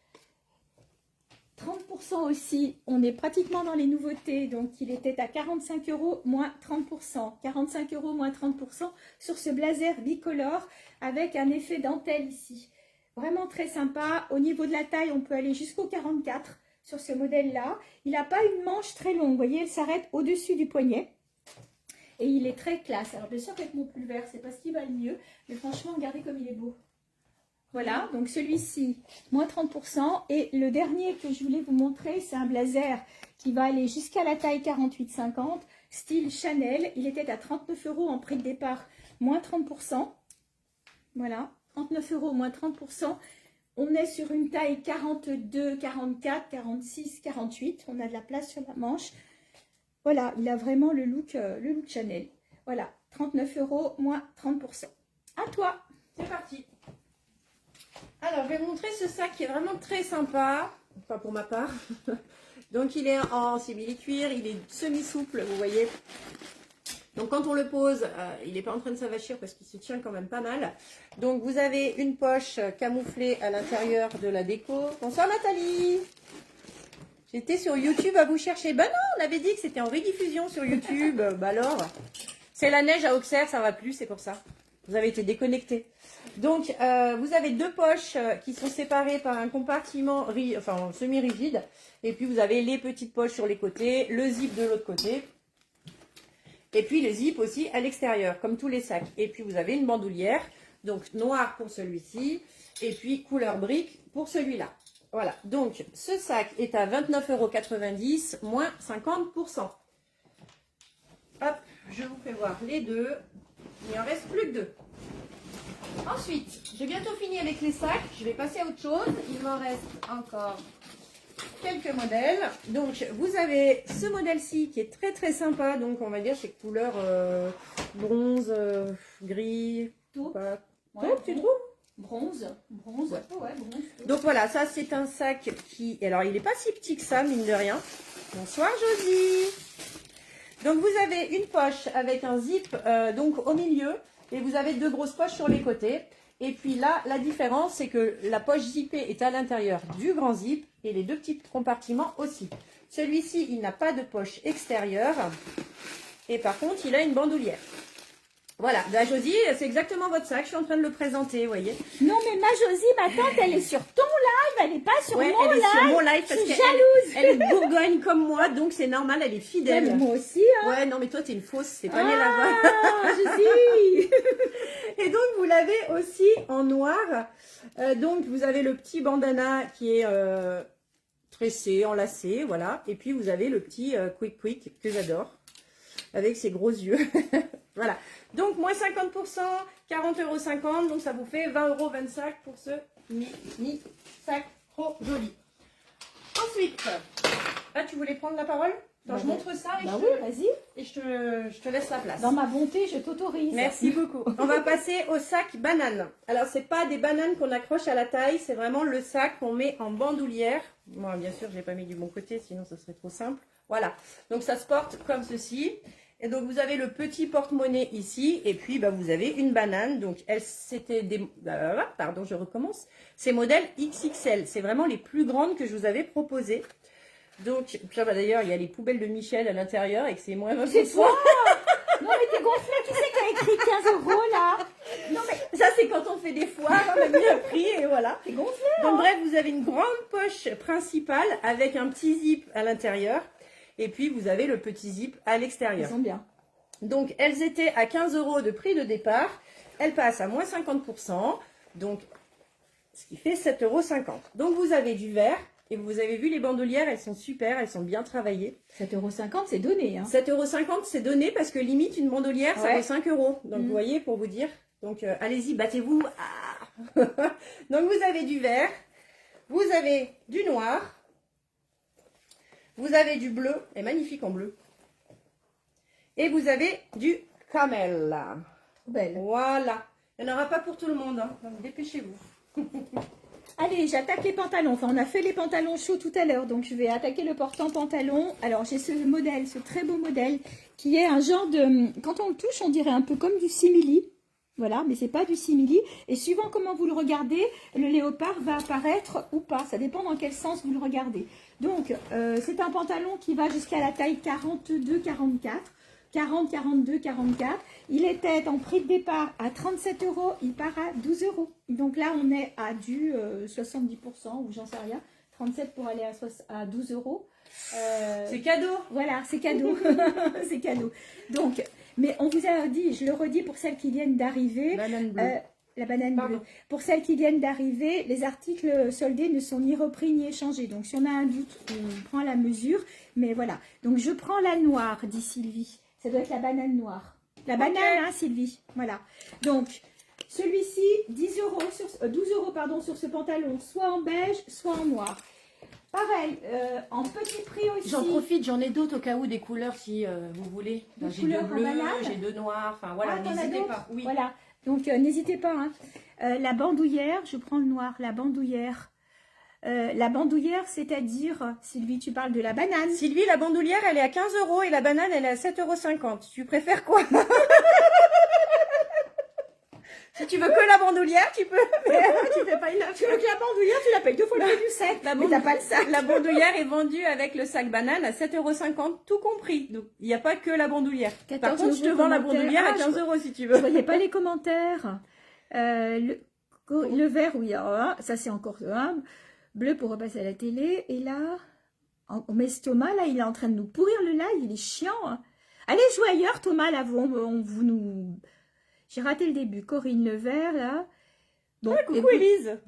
30% aussi, on est pratiquement dans les nouveautés, donc il était à 45 € moins 30%, 45 € moins 30% sur ce blazer bicolore avec un effet dentelle ici. Vraiment très sympa, au niveau de la taille on peut aller jusqu'au 44 sur ce modèle là. Il n'a pas une manche très longue, vous voyez, elle s'arrête au-dessus du poignet. Et il est très classe, alors bien sûr qu'avec mon pull vert c'est pas ce qui va le mieux, mais franchement regardez comme il est beau. Voilà, donc celui-ci, moins 30%. Et le dernier que je voulais vous montrer, c'est un blazer qui va aller jusqu'à la taille 48-50, style Chanel. Il était à 39 € en prix de départ, moins 30%. Voilà, 39 € moins 30%. On est sur une taille 42, 44, 46, 48. On a de la place sur la manche. Voilà, il a vraiment le look Chanel. Voilà, 39 € moins 30%. À toi, C'est parti. Alors, je vais vous montrer ce sac qui est vraiment très sympa, pas pour ma part. Donc, il est en simili-cuir, il est semi-souple, vous voyez. Donc, quand on le pose, il n'est pas en train de s'avachir parce qu'il se tient quand même pas mal. Donc, vous avez une poche camouflée à l'intérieur de la déco. Bonsoir Nathalie. J'étais sur YouTube à vous chercher. Ben non, on avait dit que c'était en rediffusion sur YouTube. Bah alors, c'est la neige à Auxerre, ça va plus, c'est pour ça. Vous avez été déconnecté. Donc, vous avez deux poches qui sont séparées par un compartiment semi-rigide. Et puis, vous avez les petites poches sur les côtés, le zip de l'autre côté. Et puis, le zip aussi à l'extérieur, comme tous les sacs. Et puis, vous avez une bandoulière. Donc, noir pour celui-ci. Et puis, couleur brique pour celui-là. Voilà. Donc, ce sac est à 29,90 € moins 50%. Hop, je vous fais voir les deux. Il en reste plus que deux. Ensuite, j'ai bientôt fini avec les sacs. Je vais passer à autre chose. Il m'en reste encore quelques modèles. Donc, vous avez ce modèle-ci qui est très très sympa. Donc, on va dire c'est couleur bronze, gris. Taupe. Ouais, tu trouves? Bronze. Ouais, bronze. Donc voilà, ça c'est un sac qui... Alors, il n'est pas si petit que ça, mine de rien. Bonsoir Josie. Donc, vous avez une poche avec un zip donc au milieu. Et vous avez deux grosses poches sur les côtés. Et puis là, la différence, c'est que la poche zippée est à l'intérieur du grand zip et les deux petits compartiments aussi. Celui-ci, il n'a pas de poche extérieure. Et par contre, il a une bandoulière. Voilà, la Josie, c'est exactement votre sac. Je suis en train de le présenter, vous voyez. Non, mais ma Josie, ma tante, elle est sur ton live, elle n'est pas sur mon live. Elle est sur mon live parce je suis qu'elle jalouse. elle est de Bourgogne comme moi, donc c'est normal, elle est fidèle. Ouais, moi aussi, hein. Ouais, non, mais toi, t'es une fausse, c'est pas né là-bas. Ah, Josie. Et donc, vous l'avez aussi en noir. Donc, vous avez le petit bandana qui est tressé, enlacé, voilà. Et puis, vous avez le petit quick que j'adore, avec ses gros yeux. Voilà. Donc, moins 50%, 40,50 €. Donc, ça vous fait 20,25 € pour ce mini sac trop joli. Ensuite, tu voulais prendre la parole? Attends, je montre ça et, vas-y. Et je te laisse la place. Dans ma bonté, je t'autorise. Merci beaucoup. On va passer au sac banane. Alors, c'est pas des bananes qu'on accroche à la taille, c'est vraiment le sac qu'on met en bandoulière. Moi, bien sûr, je l'ai pas mis du bon côté, sinon ce serait trop simple. Voilà. Donc, ça se porte comme ceci. Et donc, vous avez le petit porte-monnaie ici. Et puis, vous avez une banane. Donc, c'était des... pardon, je recommence. C'est modèle XXL. C'est vraiment les plus grandes que je vous avais proposées. Donc, d'ailleurs, il y a les poubelles de Michel à l'intérieur et que c'est moins 20%. C'est toi. Non, mais t'es gonflée. Qui c'est qui a écrit 15 € là? Non, mais ça, c'est quand on fait des foires. On a mis un prix et voilà. T'es gonflée. Donc, bref, vous avez une grande poche principale avec un petit zip à l'intérieur. Et puis, vous avez le petit zip à l'extérieur. Ils sont bien. Donc, elles étaient à 15 € de prix de départ. Elles passent à moins 50%. Donc, ce qui fait 7,50 €. Donc, vous avez du vert. Et vous avez vu les bandoulières, elles sont super, elles sont bien travaillées. 7,50 €, c'est donné. Hein. 7,50 €, c'est donné parce que limite, une bandoulière, ça Ouais. vaut 5 €. Donc, vous voyez, pour vous dire. Donc, allez-y, battez-vous. Ah. Donc, vous avez du vert. Vous avez du noir. Vous avez du bleu, et magnifique en bleu. Et vous avez du camel. Trop belle. Voilà. Il n'y en aura pas pour tout le monde, hein. Donc, dépêchez-vous. Allez, j'attaque les pantalons. Enfin, on a fait les pantalons chauds tout à l'heure, donc je vais attaquer le portant pantalon. Alors, j'ai ce modèle, ce très beau modèle, qui est un genre de... Quand on le touche, on dirait un peu comme du simili. Voilà, mais c'est pas du simili. Et suivant comment vous le regardez, le léopard va apparaître ou pas. Ça dépend dans quel sens vous le regardez. Donc, c'est un pantalon qui va jusqu'à la taille 42-44. 40, 42, 44. Il était en prix de départ à 37 €. Il part à 12 €. Donc là, on est à du 70% ou j'en sais rien. 37 pour aller à 12 €. C'est cadeau. Voilà, c'est cadeau. C'est cadeau. Donc, mais on vous a dit, je le redis pour celles qui viennent d'arriver. Banane bleue. La banane bleue. Pour celles qui viennent d'arriver, les articles soldés ne sont ni repris ni échangés. Donc, si on a un doute, on prend la mesure. Mais voilà. Donc, je prends la noire, dit Sylvie. Ça doit être la banane noire. La banane, hein, Sylvie. Voilà. Donc, celui-ci, 12 € pardon, sur ce pantalon, soit en beige, soit en noir. Pareil, en petit prix aussi. J'en profite, j'en ai d'autres au cas où des couleurs si vous voulez. D'autres J'ai couleurs deux en bleus, banane. j'ai deux noirs. Enfin voilà, t'en as n'hésitez d'autres? pas. Oui. Voilà. Donc, n'hésitez pas. Hein. La bandoulière, je prends le noir. La bandoulière. La bandoulière, c'est-à-dire, Sylvie, tu parles de la banane. Sylvie, la bandoulière, elle est à 15 € et la banane, elle est à 7,50 €. Tu préfères quoi? Si tu veux que la bandoulière, tu peux. Mais tu fais pas une Tu veux que la bandoulière, tu la payes 2 fois le prix du sac. Mais t'as pas le sac. La bandoulière est vendue avec le sac banane à 7,50 €, tout compris. Donc, il n'y a pas que la bandoulière. Par contre, je te vends la bandoulière à 15 € si tu veux. Je voyais pas les commentaires. Le vert, oui, alors là, ça c'est encore bleu pour repasser à la télé. Et là, on met ce Thomas, là, il est en train de nous pourrir le live, il est chiant. Hein. Allez jouer ailleurs, Thomas, là, vous nous... J'ai raté le début. Corinne, le vert, là. Bon, coucou Élise.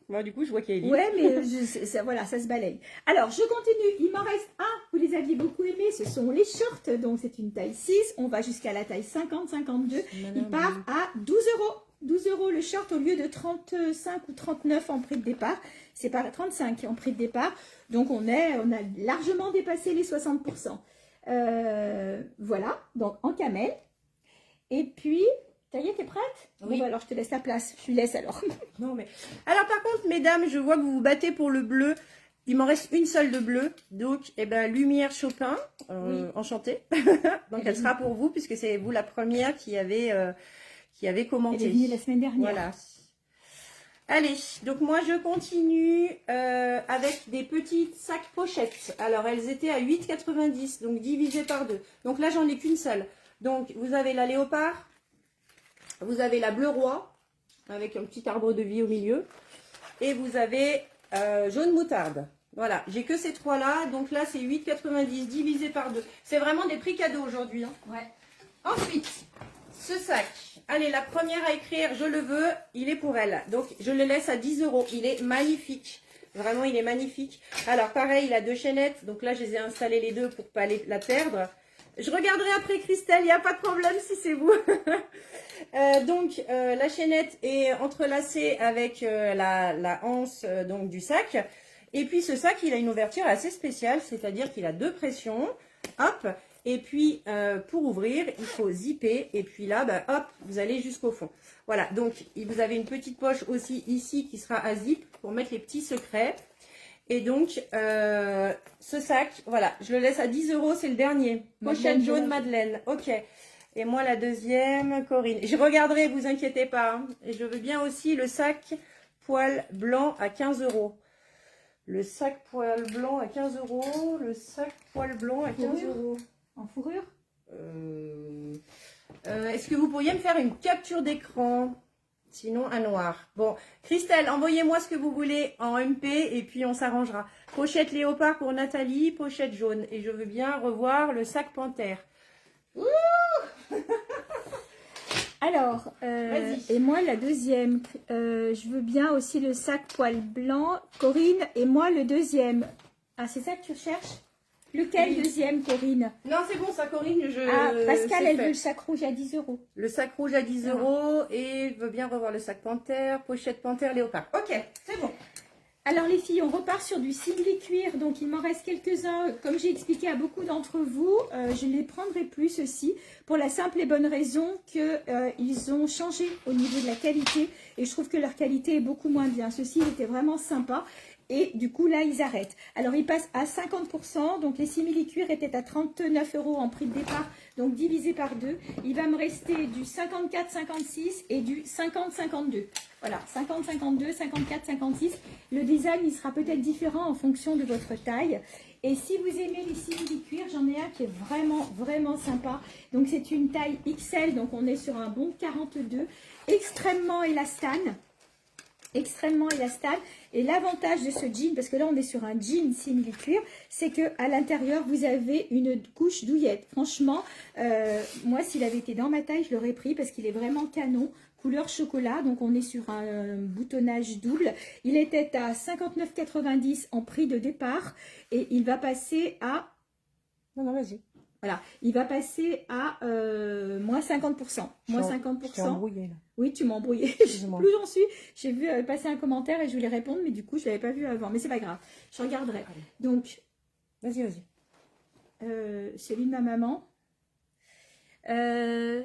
Moi, du coup, je vois qu'il y a Élise. Ouais, mais voilà, ça se balaye. Alors, je continue. Il m'en reste un. Vous les aviez beaucoup aimés. Ce sont les shorts. Donc, c'est une taille 6. On va jusqu'à la taille 50-52. Il part à 12 €. 12 € le short au lieu de 35 ou 39 en prix de départ. C'est pas 35 en prix de départ. Donc, on a largement dépassé les 60%. Voilà. Donc, en camel. Et puis... Ça y est, t'es prête? Oui. Bon, bah alors je te laisse la place. Je lui laisse alors. Non, mais... Alors, par contre, mesdames, je vois que vous vous battez pour le bleu. Il m'en reste une seule de bleu. Donc, eh ben, Lumière Chopin, Oui. enchantée. Donc, elle sera pour vous, puisque c'est vous la première qui avait commenté. Elle est venue la semaine dernière. Voilà. Allez, donc moi, je continue avec des petites sacs pochettes. Alors, elles étaient à 8,90, donc divisé par 2. Donc là, j'en ai qu'une seule. Donc, vous avez la léopard. Vous avez la bleu roi, avec un petit arbre de vie au milieu. Et vous avez jaune moutarde. Voilà, j'ai que ces trois-là. Donc là, c'est 8,90 divisé par 2. C'est vraiment des prix cadeaux aujourd'hui. Hein. Ouais. Ensuite, ce sac. Allez, la première à écrire, je le veux, il est pour elle. Donc, je le laisse à 10 €. Il est magnifique. Vraiment, il est magnifique. Alors, pareil, il a 2 chaînettes. Donc là, je les ai installées les deux pour ne pas la perdre. Je regarderai après Christelle, il n'y a pas de problème si c'est vous. La chaînette est entrelacée avec la anse donc, du sac. Et puis ce sac, il a une ouverture assez spéciale, c'est-à-dire qu'il a 2 pressions. Hop. Et puis pour ouvrir, il faut zipper. Et puis là, bah, hop, vous allez jusqu'au fond. Voilà, donc vous avez une petite poche aussi ici qui sera à zip pour mettre les petits secrets. Et donc, ce sac, voilà, je le laisse à 10 €, c'est le dernier. Pochette jaune Madeleine, ok. Et moi, la deuxième, Corinne. Je regarderai, vous inquiétez pas. Hein. Et je veux bien aussi le sac poil blanc à 15 €. Le sac poil blanc à 15 €. Le sac poil blanc à 15 €. En fourrure? Est-ce que vous pourriez me faire une capture d'écran? Sinon, un noir. Bon, Christelle, envoyez-moi ce que vous voulez en MP et puis on s'arrangera. Pochette léopard pour Nathalie, pochette jaune. Et je veux bien revoir le sac panthère. Ouh Alors, Vas-y. et moi la deuxième, je veux bien aussi le sac poil blanc. Corinne, et moi le deuxième. Ah, c'est ça que tu cherches? Lequel Oui. Deuxième, Corinne? Non, c'est bon, ça, Corinne. Pascal, elle fait. veut le sac rouge à 10 €. Le sac rouge à 10 € et je veux bien revoir le sac panthère, pochette panthère léopard. Ok, c'est bon. Alors les filles, on repart sur du simili-cuir, donc il m'en reste quelques-uns. Comme j'ai expliqué à beaucoup d'entre vous, je ne les prendrai plus ceux-ci, pour la simple et bonne raison qu'ils ont changé au niveau de la qualité, et je trouve que leur qualité est beaucoup moins bien. Ceux-ci étaient vraiment sympas. Et du coup, là, ils arrêtent. Alors, ils passent à 50%. Donc, les simili-cuir étaient à 39 € en prix de départ. Donc, divisé par 2. Il va me rester du 54-56 et du 50-52. Voilà, 50-52, 54-56. Le design, il sera peut-être différent en fonction de votre taille. Et si vous aimez les simili-cuir, j'en ai un qui est vraiment, vraiment sympa. Donc, c'est une taille XL. Donc, on est sur un bon 42. Extrêmement élastane. Extrêmement élastane. Et l'avantage de ce jean, parce que là on est sur un jean simili-cuir, c'est que à l'intérieur vous avez une couche douillette. Franchement, moi s'il avait été dans ma taille, je l'aurais pris parce qu'il est vraiment canon, couleur chocolat. Donc on est sur un boutonnage double. Il était à 59,90 en prix de départ et il va passer à... Non, non, vas-y. Voilà, il va passer à moins 50%. Moins 50%. Je suis embrouillée, là. Oui, tu m'as embrouillé. Plus j'en suis. J'ai vu passer un commentaire et je voulais répondre, mais du coup, je ne l'avais pas vu avant. Mais c'est pas grave. Je regarderai. Donc, vas-y, vas-y. Celui de ma maman. Le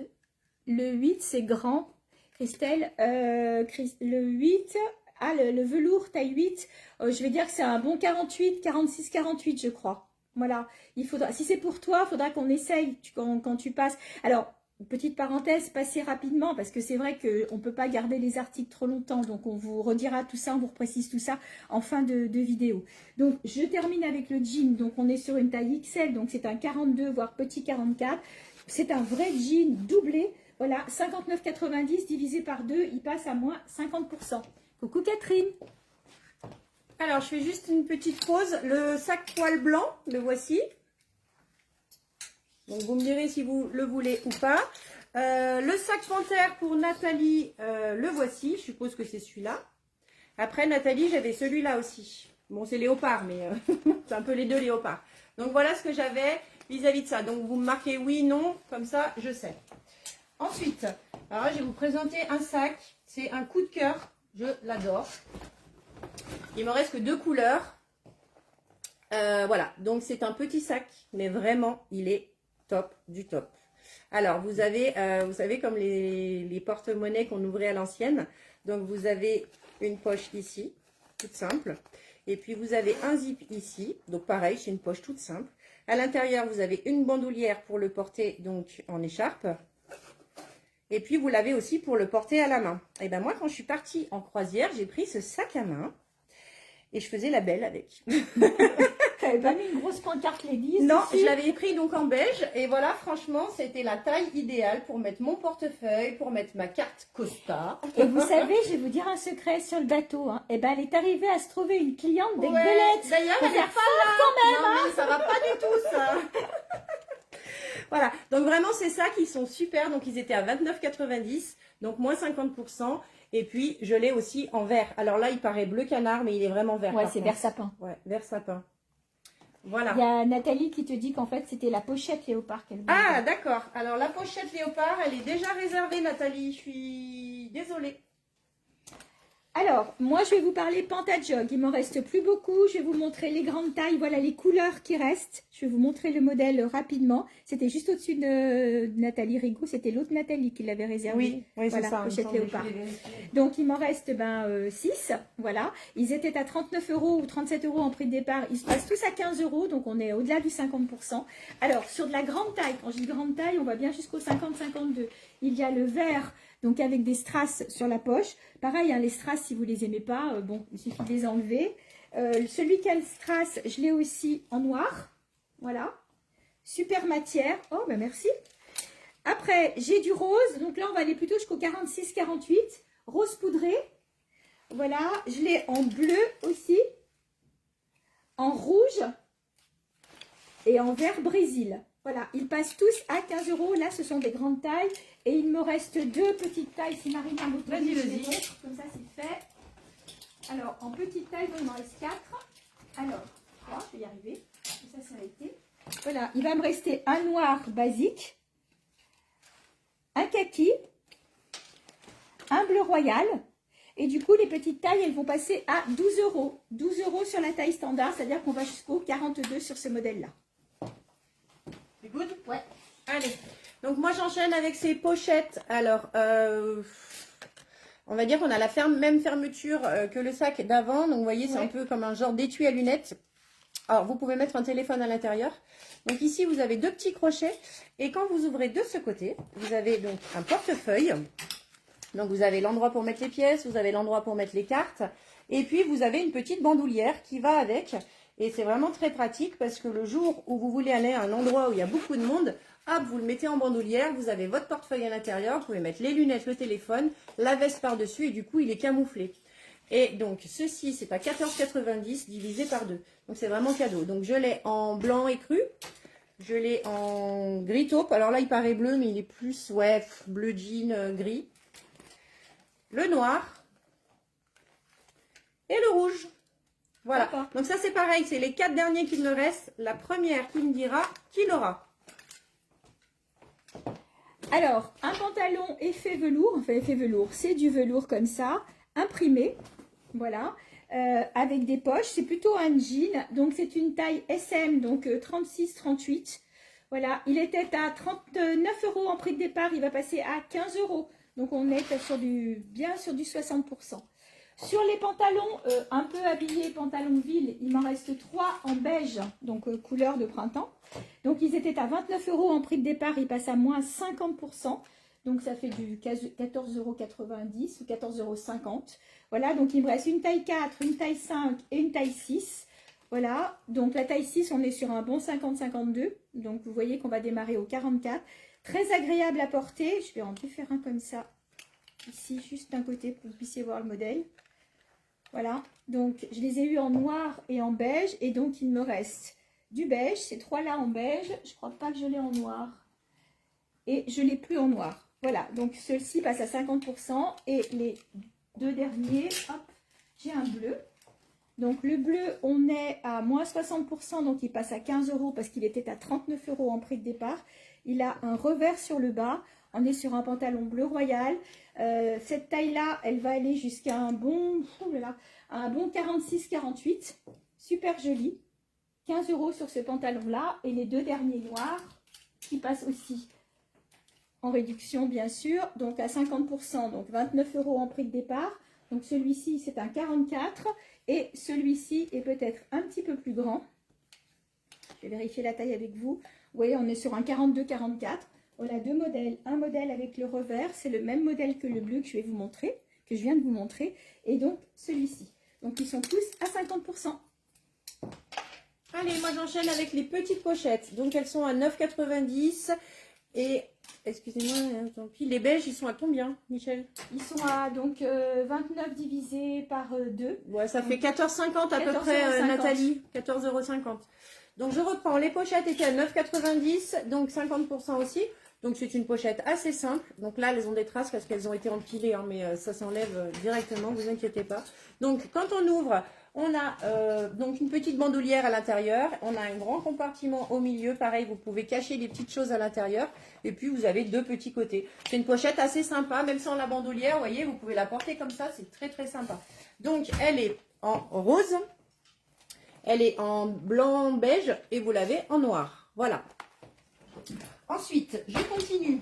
8, c'est grand. Christelle, le 8, le velours taille 8, je vais dire que c'est un bon 48, 46, 48, je crois. Voilà, il faudra, si c'est pour toi, il faudra qu'on essaye quand tu passes. Alors, petite parenthèse, passez rapidement parce que c'est vrai qu'on ne peut pas garder les articles trop longtemps. Donc, on vous redira tout ça, on vous reprécise tout ça en fin de vidéo. Donc, je termine avec le jean. Donc, on est sur une taille XL. Donc, c'est un 42, voire petit 44. C'est un vrai jean doublé. Voilà, 59,90 divisé par 2, il passe à moins 50%. Coucou Catherine. Alors, je fais juste une petite pause. Le sac poil blanc, le voici. Donc, vous me direz si vous le voulez ou pas. Le sac panthère pour Nathalie, le voici. Je suppose que c'est celui-là. Après, Nathalie, j'avais celui-là aussi. Bon, c'est léopard, mais c'est un peu les deux léopards. Donc, voilà ce que j'avais vis-à-vis de ça. Donc, vous me marquez oui, non, comme ça, je sais. Ensuite, alors là, je vais vous présenter un sac. C'est un coup de cœur. Je l'adore. Il me reste que 2 couleurs. Voilà, donc c'est un petit sac, mais vraiment, il est top du top. Alors, vous avez, vous savez, comme les porte-monnaies qu'on ouvrait à l'ancienne. Donc, vous avez une poche ici, toute simple. Et puis, vous avez un zip ici. Donc, pareil, c'est une poche toute simple. À l'intérieur, vous avez une bandoulière pour le porter donc en écharpe. Et puis, vous l'avez aussi pour le porter à la main. Et ben moi, quand je suis partie en croisière, j'ai pris ce sac à main. Et je faisais la belle avec. T'avais pas mis une grosse pancarte Ladies? Non, ici? je l'avais pris donc en beige. Et voilà, franchement, c'était la taille idéale pour mettre mon portefeuille, pour mettre ma carte Costa. Et vous savez, je vais vous dire un secret sur le bateau. Hein. Et ben, elle est arrivée à se trouver une cliente des Ouais, belettes. d'ailleurs, elle n'est pas là. Quand même, non, mais ça va pas du tout, ça. Voilà, donc vraiment, c'est ça qui sont super. Donc, ils étaient à 29,90, donc moins 50%. Et puis, je l'ai aussi en vert. Alors là, il paraît bleu canard, mais il est vraiment vert. Ouais, c'est vert sapin. Ouais, vert sapin. Voilà. Il y a Nathalie qui te dit qu'en fait, c'était la pochette léopard qu'elle voulait. Ah, d'accord. Alors, la pochette léopard, elle est déjà réservée, Nathalie. Je suis désolée. Alors, moi, je vais vous parler Pantajog. Il m'en reste plus beaucoup. Je vais vous montrer les grandes tailles. Voilà les couleurs qui restent. Je vais vous montrer le modèle rapidement. C'était juste au-dessus de Nathalie Rigaud. C'était l'autre Nathalie qui l'avait réservé. Oui, voilà, c'est ça. pochette léopard. Donc, il m'en reste 6. Voilà. Ils étaient à 39 € ou 37 € en prix de départ. Ils se passent tous à 15 €. Donc, on est au-delà du 50%. Alors, sur de la grande taille, quand je dis grande taille, on va bien jusqu'au 50-52. Il y a le vert. Donc, avec des strass sur la poche. Pareil, hein, les strass, si vous les aimez pas, bon, il suffit de les enlever. Celui qui a le strass, je l'ai aussi en noir. Voilà. Super matière. Oh, ben merci. Après, j'ai du rose. Donc là, on va aller plutôt jusqu'au 46-48. Rose poudré. Voilà. Je l'ai en bleu aussi. En rouge. Et en vert Brésil. Voilà, ils passent tous à 15 €. Là, ce sont des grandes tailles. Et il me reste 2 petites tailles. Si Marina m'autorise, je les montre. Comme ça, c'est fait. Alors, en petite taille, il m'en reste 4. Alors, 3, je vais y arriver. Ça, ça a été. Voilà, il va me rester un noir basique, un kaki, un bleu royal. Et du coup, les petites tailles, elles vont passer à 12 €. 12 € sur la taille standard, c'est-à-dire qu'on va jusqu'au 42 sur ce modèle-là. C'est good? Ouais. Allez. Donc, moi, j'enchaîne avec ces pochettes. Alors, on va dire qu'on a la même fermeture que le sac d'avant. Donc, vous voyez, c'est un peu comme un genre d'étui à lunettes. Alors, vous pouvez mettre un téléphone à l'intérieur. Donc, ici, vous avez 2 petits crochets. Et quand vous ouvrez de ce côté, vous avez donc un portefeuille. Donc, vous avez l'endroit pour mettre les pièces. Vous avez l'endroit pour mettre les cartes. Et puis, vous avez une petite bandoulière qui va avec. Et c'est vraiment très pratique parce que le jour où vous voulez aller à un endroit où il y a beaucoup de monde, hop, vous le mettez en bandoulière, vous avez votre portefeuille à l'intérieur, vous pouvez mettre les lunettes, le téléphone, la veste par-dessus et du coup, il est camouflé. Et donc, ceci, c'est à 14,90 divisé par 2. Donc, c'est vraiment cadeau. Donc, je l'ai en blanc écru, je l'ai en gris taupe. Alors là, il paraît bleu, mais il est plus, ouais, bleu jean, gris. Le noir et le rouge. Voilà, donc ça c'est pareil, c'est les 4 derniers qui me restent. La première qui me dira qui l'aura. Alors, un pantalon effet velours, enfin effet velours, c'est du velours comme ça, imprimé, voilà, avec des poches. C'est plutôt un jean, donc c'est une taille SM, donc 36-38. Voilà, il était à 39 € en prix de départ, il va passer à 15 €. Donc on est sur bien sur du 60%. Sur les pantalons un peu habillés, pantalons ville, il m'en reste 3 en beige, donc couleur de printemps. Donc ils étaient à 29 € en prix de départ, ils passent à moins 50%. Donc ça fait du 14,90 € ou 14,50 €. Voilà, donc il me reste une taille 4, une taille 5 et une taille 6. Voilà, donc la taille 6, on est sur un bon 50-52. Donc vous voyez qu'on va démarrer au 44. Très agréable à porter. Je vais en défaire un comme ça. Ici, juste d'un côté pour que vous puissiez voir le modèle. Voilà, donc je les ai eus en noir et en beige. Et donc il me reste du beige, ces 3-là en beige. Je ne crois pas que je l'ai en noir. Et je ne l'ai plus en noir. Voilà, donc ceux-ci passent à 50%. Et les 2 derniers, hop, j'ai un bleu. Donc le bleu, on est à moins 60%, donc il passe à 15 € parce qu'il était à 39 € en prix de départ. Il a un revers sur le bas. On est sur un pantalon bleu royal. Cette taille-là, elle va aller jusqu'à un bon 46-48. Super joli. 15 € sur ce pantalon-là. Et les 2 derniers noirs qui passent aussi en réduction, bien sûr. Donc à 50%, donc 29 € en prix de départ. Donc celui-ci, c'est un 44. Et celui-ci est peut-être un petit peu plus grand. Je vais vérifier la taille avec vous. Vous voyez, on est sur un 42-44. On a 2 modèles. Un modèle avec le revers, c'est le même modèle que le bleu que je vais vous montrer, que je viens de vous montrer. Et donc, celui-ci. Donc, ils sont tous à 50%. Allez, moi j'enchaîne avec les petites pochettes. Donc, elles sont à 9,90 €. Et, excusez-moi, tant pis, les beiges, ils sont à combien, Michel? Ils sont à donc 29 divisé par 2. Ouais, ça fait 14,50 à peu 14,50 près, €. Nathalie. 14,50 €. Donc, je reprends. Les pochettes étaient à 9,90 €, donc 50% aussi. Donc, c'est une pochette assez simple. Donc là, elles ont des traces parce qu'elles ont été empilées, hein, mais ça s'enlève directement, vous inquiétez pas. Donc, quand on ouvre, on a donc une petite bandoulière à l'intérieur. On a un grand compartiment au milieu. Pareil, vous pouvez cacher des petites choses à l'intérieur. Et puis, vous avez 2 petits côtés. C'est une pochette assez sympa, même sans la bandoulière. Vous voyez, vous pouvez la porter comme ça. C'est très, très sympa. Donc, elle est en rose. Elle est en blanc beige et vous l'avez en noir. Voilà. Ensuite, je continue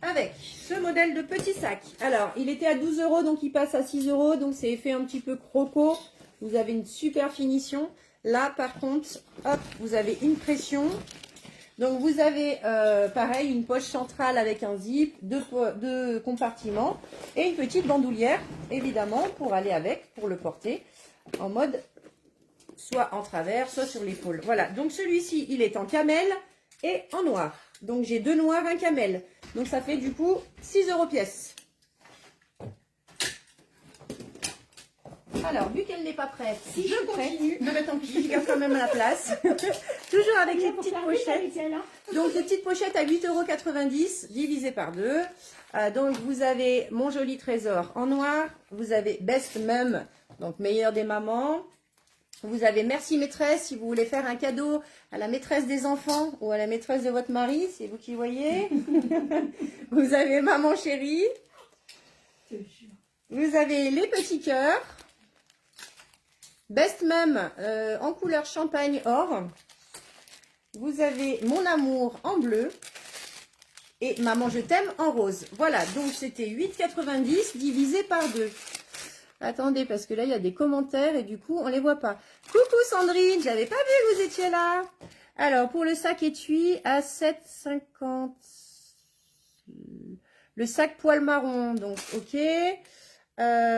avec ce modèle de petit sac. Alors, il était à 12 €, donc il passe à 6 €. Donc, c'est effet un petit peu croco. Vous avez une super finition. Là, par contre, hop, vous avez une pression. Donc, vous avez, pareil, une poche centrale avec un zip, 2 compartiments et une petite bandoulière, évidemment, pour aller avec, pour le porter en mode soit en travers, soit sur l'épaule. Voilà, donc celui-ci, il est en camel et en noir. Donc j'ai 2 noirs, un camel. Donc ça fait du coup 6 € pièce. Alors, vu qu'elle n'est pas prête, si je continue, mais tant pis, je garde quand même la place. Toujours avec les petites pochettes. Donc les petites pochettes à 8,90 € divisées par 2. Donc vous avez Mon Joli Trésor en noir. Vous avez Best Mum, donc meilleure des mamans. Vous avez Merci Maîtresse, si vous voulez faire un cadeau à la maîtresse des enfants ou à la maîtresse de votre mari, c'est vous qui voyez. Vous avez Maman Chérie. Vous avez les petits cœurs. Best Mum en couleur champagne or. Vous avez Mon Amour en bleu. Et Maman Je t'aime en rose. Voilà, donc c'était 8,90 € divisé par 2. Attendez, parce que là, il y a des commentaires et du coup, on ne les voit pas. Coucou Sandrine, j'avais pas vu que vous étiez là. Alors, pour le sac étui, à 7,50 €. Le sac poil marron, donc ok.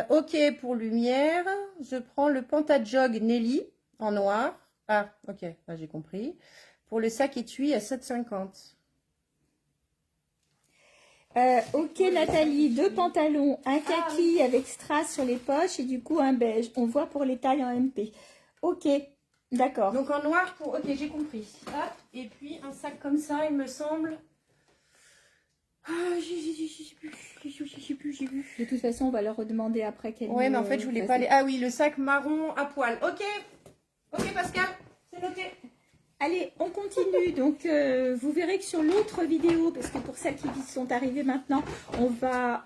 Ok pour lumière. Je prends le Pantajog Nelly en noir. Ah, ok, ah, j'ai compris. Pour le sac étui, à 7,50 €. Ok Nathalie, 2 pantalons, un kaki avec strass sur les poches et du coup un beige. On voit pour les tailles en MP. Ok, d'accord. Donc en noir pour... Ok, j'ai compris. Hop, et puis un sac comme ça, il me semble. Ah, j'ai plus. De toute façon, on va leur redemander après qu'elle. Ouais, mais en fait, je voulais pas les... Ah oui, le sac marron à poil. Ok, ok Pascal, c'est noté. Allez, on continue. Donc, vous verrez que sur l'autre vidéo, parce que pour celles qui sont arrivées maintenant, on va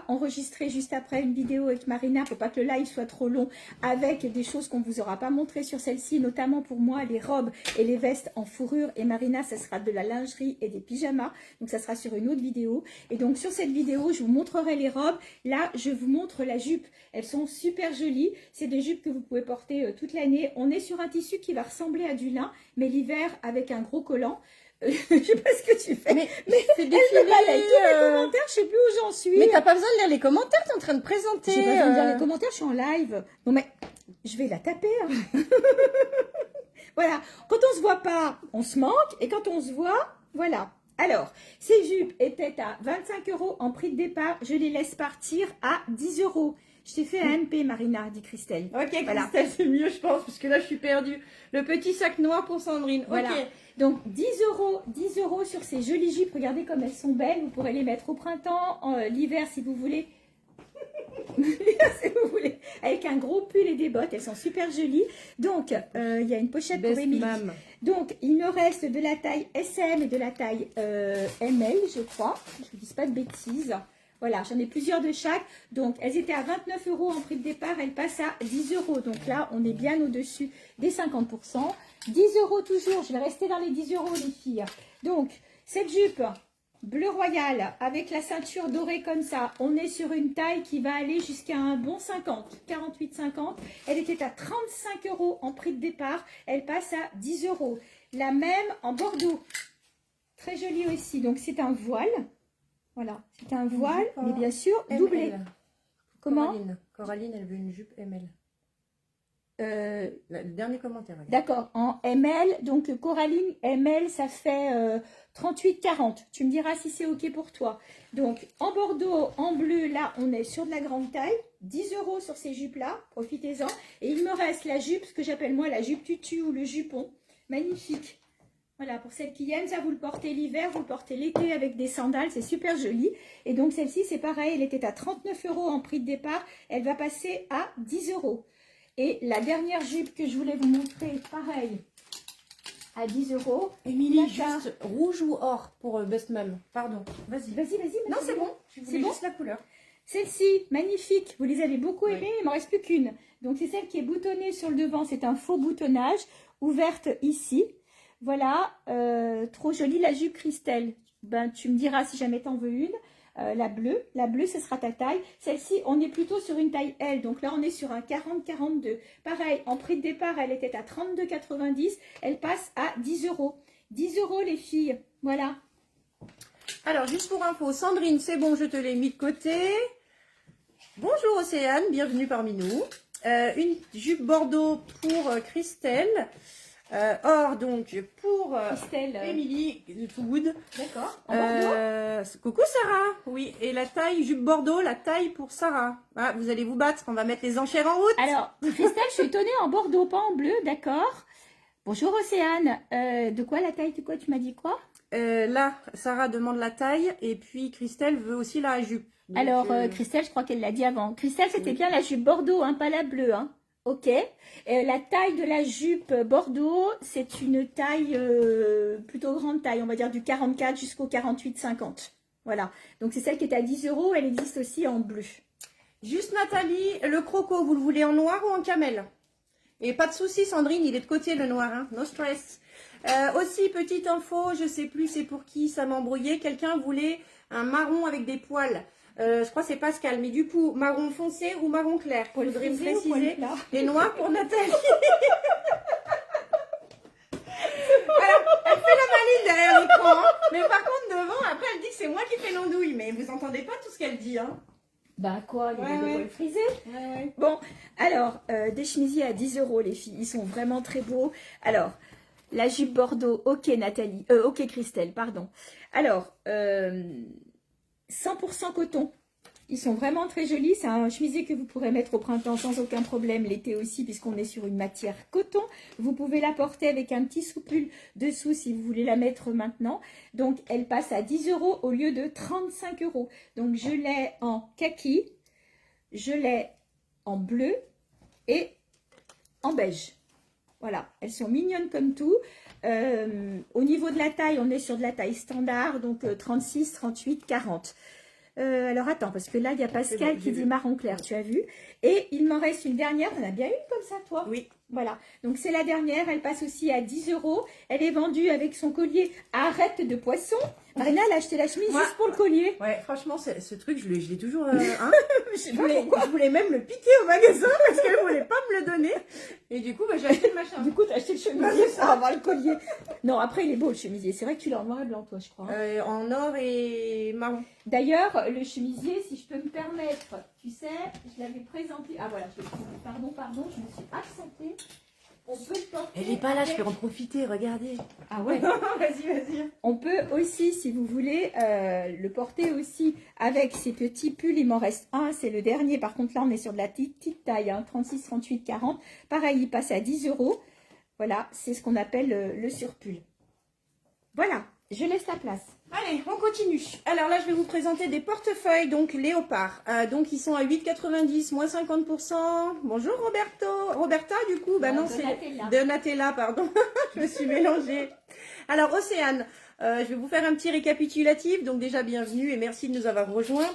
enregistrer juste après une vidéo avec Marina pour pas que le live soit trop long, avec des choses qu'on vous aura pas montrées sur celle-ci, notamment pour moi, les robes et les vestes en fourrure. Et Marina, ça sera de la lingerie et des pyjamas. Donc, ça sera sur une autre vidéo. Et donc, sur cette vidéo, je vous montrerai les robes. Là, je vous montre la jupe. Elles sont super jolies. C'est des jupes que vous pouvez porter toute l'année. On est sur un tissu qui va ressembler à du lin, mais l'hiver avec un gros collant. Je sais pas ce que tu fais. Mais elle me balaye tous les commentaires, je sais plus où j'en suis. Mais t'as pas besoin de lire les commentaires, t'es en train de présenter. J'ai pas besoin de lire les commentaires, je suis en live. Non mais, je vais la taper. Hein. Voilà, quand on se voit pas, on se manque. Et quand on se voit, voilà. Alors, ces jupes étaient à 25 € en prix de départ. Je les laisse partir à 10 €. Je t'ai fait un MP, Marina, dit Christelle. Ok, voilà. Christelle, c'est mieux, je pense, parce que là, je suis perdue. Le petit sac noir pour Sandrine. Voilà. Ok. Donc, 10 € sur ces jolies jupes. Regardez comme elles sont belles. Vous pourrez les mettre au printemps, l'hiver, si vous voulez. Si vous voulez. Avec un gros pull et des bottes. Elles sont super jolies. Donc, il y a une pochette pour Émilie. Donc, il me reste de la taille SM et de la taille ML, je crois. Je ne vous dis pas de bêtises. Voilà, j'en ai plusieurs de chaque. Donc, elles étaient à 29 € en prix de départ. Elles passent à 10 €. Donc là, on est bien au-dessus des 50%. 10 € toujours. Je vais rester dans les 10 € les filles. Donc, cette jupe bleu royal avec la ceinture dorée comme ça. On est sur une taille qui va aller jusqu'à un bon 50. 48,50. Elle était à 35 € en prix de départ. Elle passe à 10 €. La même en bordeaux. Très jolie aussi. Donc, c'est un voile. Voilà, c'est un voile, mais bien sûr doublé. ML. Comment? Coraline, elle veut une jupe ML. Le dernier commentaire. D'accord, en ML, donc Coraline, ML, ça fait 38,40. Tu me diras si c'est OK pour toi. Donc, en bordeaux, en bleu, là, on est sur de la grande taille. 10 € sur ces jupes-là, profitez-en. Et il me reste la jupe, ce que j'appelle moi la jupe tutu ou le jupon. Magnifique. Voilà, pour celles qui aiment ça, vous le portez l'hiver, vous le portez l'été avec des sandales, c'est super joli. Et donc celle-ci, c'est pareil, elle était à 39 € en prix de départ, elle va passer à 10 €. Et la dernière jupe que je voulais vous montrer, pareil, à 10 €. Émilie, juste rouge ou or pour Best Mom? Pardon, vas-y. Vas-y. Non, c'est bon, je voulais juste la couleur. Celle-ci, magnifique, vous les avez beaucoup aimées, il ne m'en reste plus qu'une. Donc c'est celle qui est boutonnée sur le devant, c'est un faux boutonnage, ouverte ici. Voilà, trop jolie la jupe Christelle. Ben, tu me diras si jamais t'en veux une. La bleue, ce sera ta taille. Celle-ci, on est plutôt sur une taille L. Donc là, on est sur un 40-42. Pareil, en prix de départ, elle était à 32,90. Elle passe à 10 €. 10 € les filles. Voilà. Alors, juste pour info, Sandrine, c'est bon, je te l'ai mis de côté. Bonjour Océane, bienvenue parmi nous. Une jupe bordeaux pour Christelle. Or, donc, pour Émilie Wood. D'accord. En bordeaux. Coucou Sarah. Oui, et la taille jupe bordeaux, la taille pour Sarah. Ah, vous allez vous battre, on va mettre les enchères en route. Alors, Christelle, je suis étonnée en bordeaux, pas en bleu, d'accord. Bonjour Océane. De quoi la taille? De quoi tu m'as dit quoi? Là, Sarah demande la taille et puis Christelle veut aussi la jupe. Donc, alors, Christelle, je crois qu'elle l'a dit avant. Christelle, c'était bien la jupe bordeaux, hein, pas la bleue, hein. Ok. La taille de la jupe bordeaux, c'est une taille plutôt grande taille, on va dire du 44 jusqu'au 48,50. Voilà. Donc c'est celle qui est à 10 €. Elle existe aussi en bleu. Juste Nathalie, le croco, vous le voulez en noir ou en camel? Et pas de souci, Sandrine, il est de côté le noir, hein. No stress. Aussi, petite info, je sais plus c'est pour qui, ça m'a embrouillé. Quelqu'un voulait un marron avec des poils. Je crois que c'est Pascal, mais du coup, marron foncé ou marron clair? Pour le faudrait me friser préciser. ou Et noir pour Nathalie. Alors, elle fait la maline derrière l'écran, hein. Mais par contre, devant, après, elle dit que c'est moi qui fais l'andouille. Mais vous entendez pas tout ce qu'elle dit, hein. Bah quoi, il y a le frisé. Ouais. Bon, alors, des chemisiers à 10 € les filles, ils sont vraiment très beaux. Alors, la jupe bordeaux, ok Nathalie, ok Christelle, pardon. Alors, 100% coton. Ils sont vraiment très jolis. C'est un chemisier que vous pourrez mettre au printemps sans aucun problème, l'été aussi, puisqu'on est sur une matière coton. Vous pouvez la porter avec un petit soupul dessous si vous voulez la mettre maintenant. Donc, elle passe à 10 € au lieu de 35 €. Donc, je l'ai en kaki, je l'ai en bleu et en beige. Voilà, elles sont mignonnes comme tout. Au niveau de la taille, on est sur de la taille standard, donc 36, 38, 40. Alors attends, parce que là, il y a Pascal qui dit marron clair, tu as vu. Et il m'en reste une dernière, t'en as bien une comme ça, toi? Oui. Voilà, donc c'est la dernière, elle passe aussi à 10 €. Elle est vendue avec son collier Arrête de poisson. Marina, elle a acheté la chemise juste pour le collier. Ouais, franchement, ce truc, je l'ai toujours... hein. Je je voulais même le piquer au magasin parce qu'elle ne voulait pas me le donner. Et du coup, bah, j'ai acheté le machin. Du coup, tu as acheté le chemisier pour avoir le collier. Non, après, il est beau le chemisier. C'est vrai que tu l'as en noir et blanc, toi, je crois. Hein. En or et marron. D'ailleurs, le chemisier, si je peux me permettre, tu sais, je l'avais présenté. Ah voilà, pardon, je me suis absentée. On peut le porter. Elle n'est pas là, je peux en profiter, regardez. Ah ouais. Vas-y. On peut aussi, si vous voulez, le porter aussi avec ces petits pulls. Il m'en reste un, c'est le dernier. Par contre, là, on est sur de la petite taille, hein, 36, 38, 40. Pareil, il passe à 10 €. Voilà, c'est ce qu'on appelle le surpull. Voilà, je laisse la place. Allez, on continue. Alors là, je vais vous présenter des portefeuilles, donc léopard. Donc, ils sont à 8,90, moins 50%. Bonjour Roberta, du coup. Bah non, c'est Donatella, pardon. Je me suis mélangée. Alors, Océane, je vais vous faire un petit récapitulatif. Donc déjà, bienvenue et merci de nous avoir rejoints.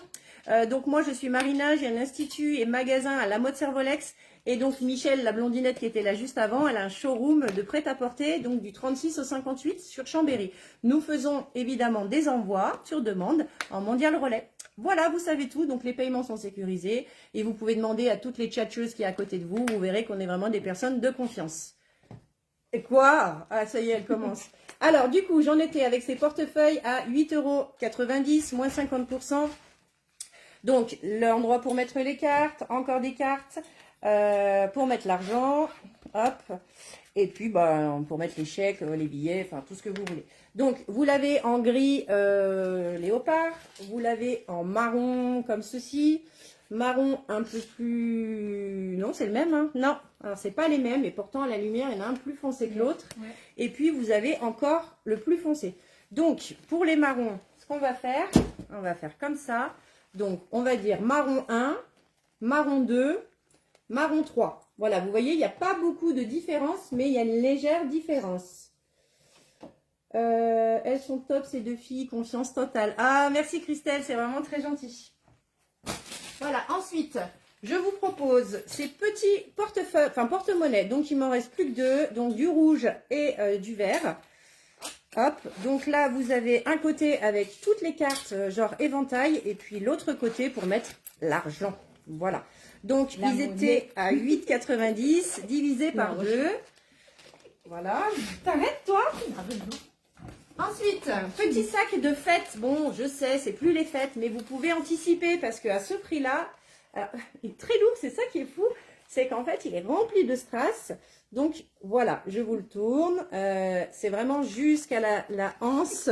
Donc moi, je suis Marina, j'ai un institut et magasin à la mode Servolex. Et donc Michel, la blondinette qui était là juste avant, elle a un showroom de prêt-à-porter, donc du 36 au 58 sur Chambéry. Nous faisons évidemment des envois sur demande en mondial relais. Voilà, vous savez tout, donc les paiements sont sécurisés et vous pouvez demander à toutes les tchatcheuses qui est à côté de vous, vous verrez qu'on est vraiment des personnes de confiance. Et quoi? Ah, ça y est, elle commence. Alors, du coup, j'en étais avec ces portefeuilles à 8,90 €, moins 50%. Donc, l'endroit pour mettre les cartes, encore des cartes. Pour mettre l'argent, hop, et puis bah, pour mettre les chèques, les billets, enfin tout ce que vous voulez. Donc vous l'avez en gris léopard, vous l'avez en marron comme ceci, marron un peu plus... Non, c'est le même, hein. Non, alors c'est pas les mêmes, et pourtant la lumière, il y en a un plus foncé que l'autre. Ouais. Et puis vous avez encore le plus foncé. Donc pour les marrons, ce qu'on va faire, on va faire comme ça. Donc on va dire marron 1, marron 2, marron 3. Voilà, vous voyez, il n'y a pas beaucoup de différence, mais il y a une légère différence. Elles sont top, ces deux filles, confiance totale. Ah, merci Christelle, c'est vraiment très gentil. Voilà, ensuite, je vous propose ces petits portefeuilles, enfin porte-monnaie. Donc, il m'en reste plus que deux, donc du rouge et du vert. Hop, donc là, vous avez un côté avec toutes les cartes, genre éventail, et puis l'autre côté pour mettre l'argent. Voilà. Donc, ils étaient à 8,90 divisé par 2. Voilà. T'arrêtes, toi? Ensuite, petit sac de fête. Bon, je sais, c'est plus les fêtes, mais vous pouvez anticiper parce qu'à ce prix-là, il est très lourd. C'est ça qui est fou. C'est qu'en fait, il est rempli de strass. Donc, voilà, je vous le tourne. C'est vraiment jusqu'à la anse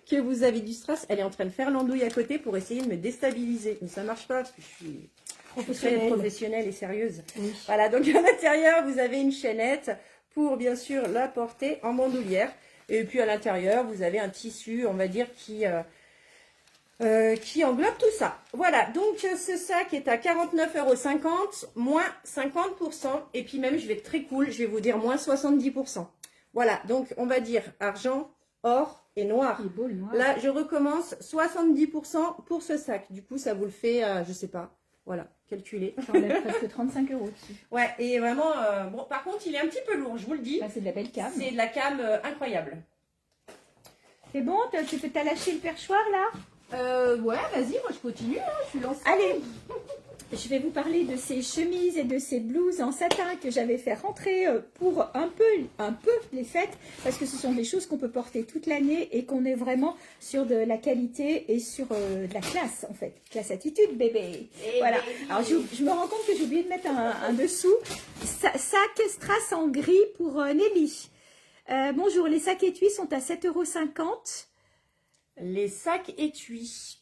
que vous avez du strass. Elle est en train de faire l'andouille à côté pour essayer de me déstabiliser. Mais ça ne marche pas parce que je suis... professionnelle et sérieuse. Oui. Voilà, donc à l'intérieur, vous avez une chaînette pour bien sûr la porter en bandoulière. Et puis à l'intérieur, vous avez un tissu, on va dire, qui englobe tout ça. Voilà, donc ce sac est à 49,50 €, moins 50%. Et puis même, je vais être très cool, je vais vous dire moins 70%. Voilà, donc on va dire argent, or et noir. Il est beau, le noir. Là, je recommence 70% pour ce sac. Du coup, ça vous le fait, je sais pas. Voilà, calculé. J'enlève presque 35 € dessus. Ouais, et vraiment, bon, par contre, il est un petit peu lourd, je vous le dis. Bah, c'est de la belle cam. C'est de la cam incroyable. C'est bon, t'as lâché le perchoir là? Ouais, vas-y, moi je continue, hein, je suis lancée. Allez, je vais vous parler de ces chemises et de ces blouses en satin que j'avais fait rentrer pour un peu les fêtes, parce que ce sont des choses qu'on peut porter toute l'année et qu'on est vraiment sur de la qualité et sur de la classe en fait. Classe attitude, bébé. Et voilà. Alors je me rends compte que j'ai oublié de mettre un dessous. Sac strass en gris pour Nelly. Bonjour, les sacs étuis sont à 7,50 €. Les sacs étuis.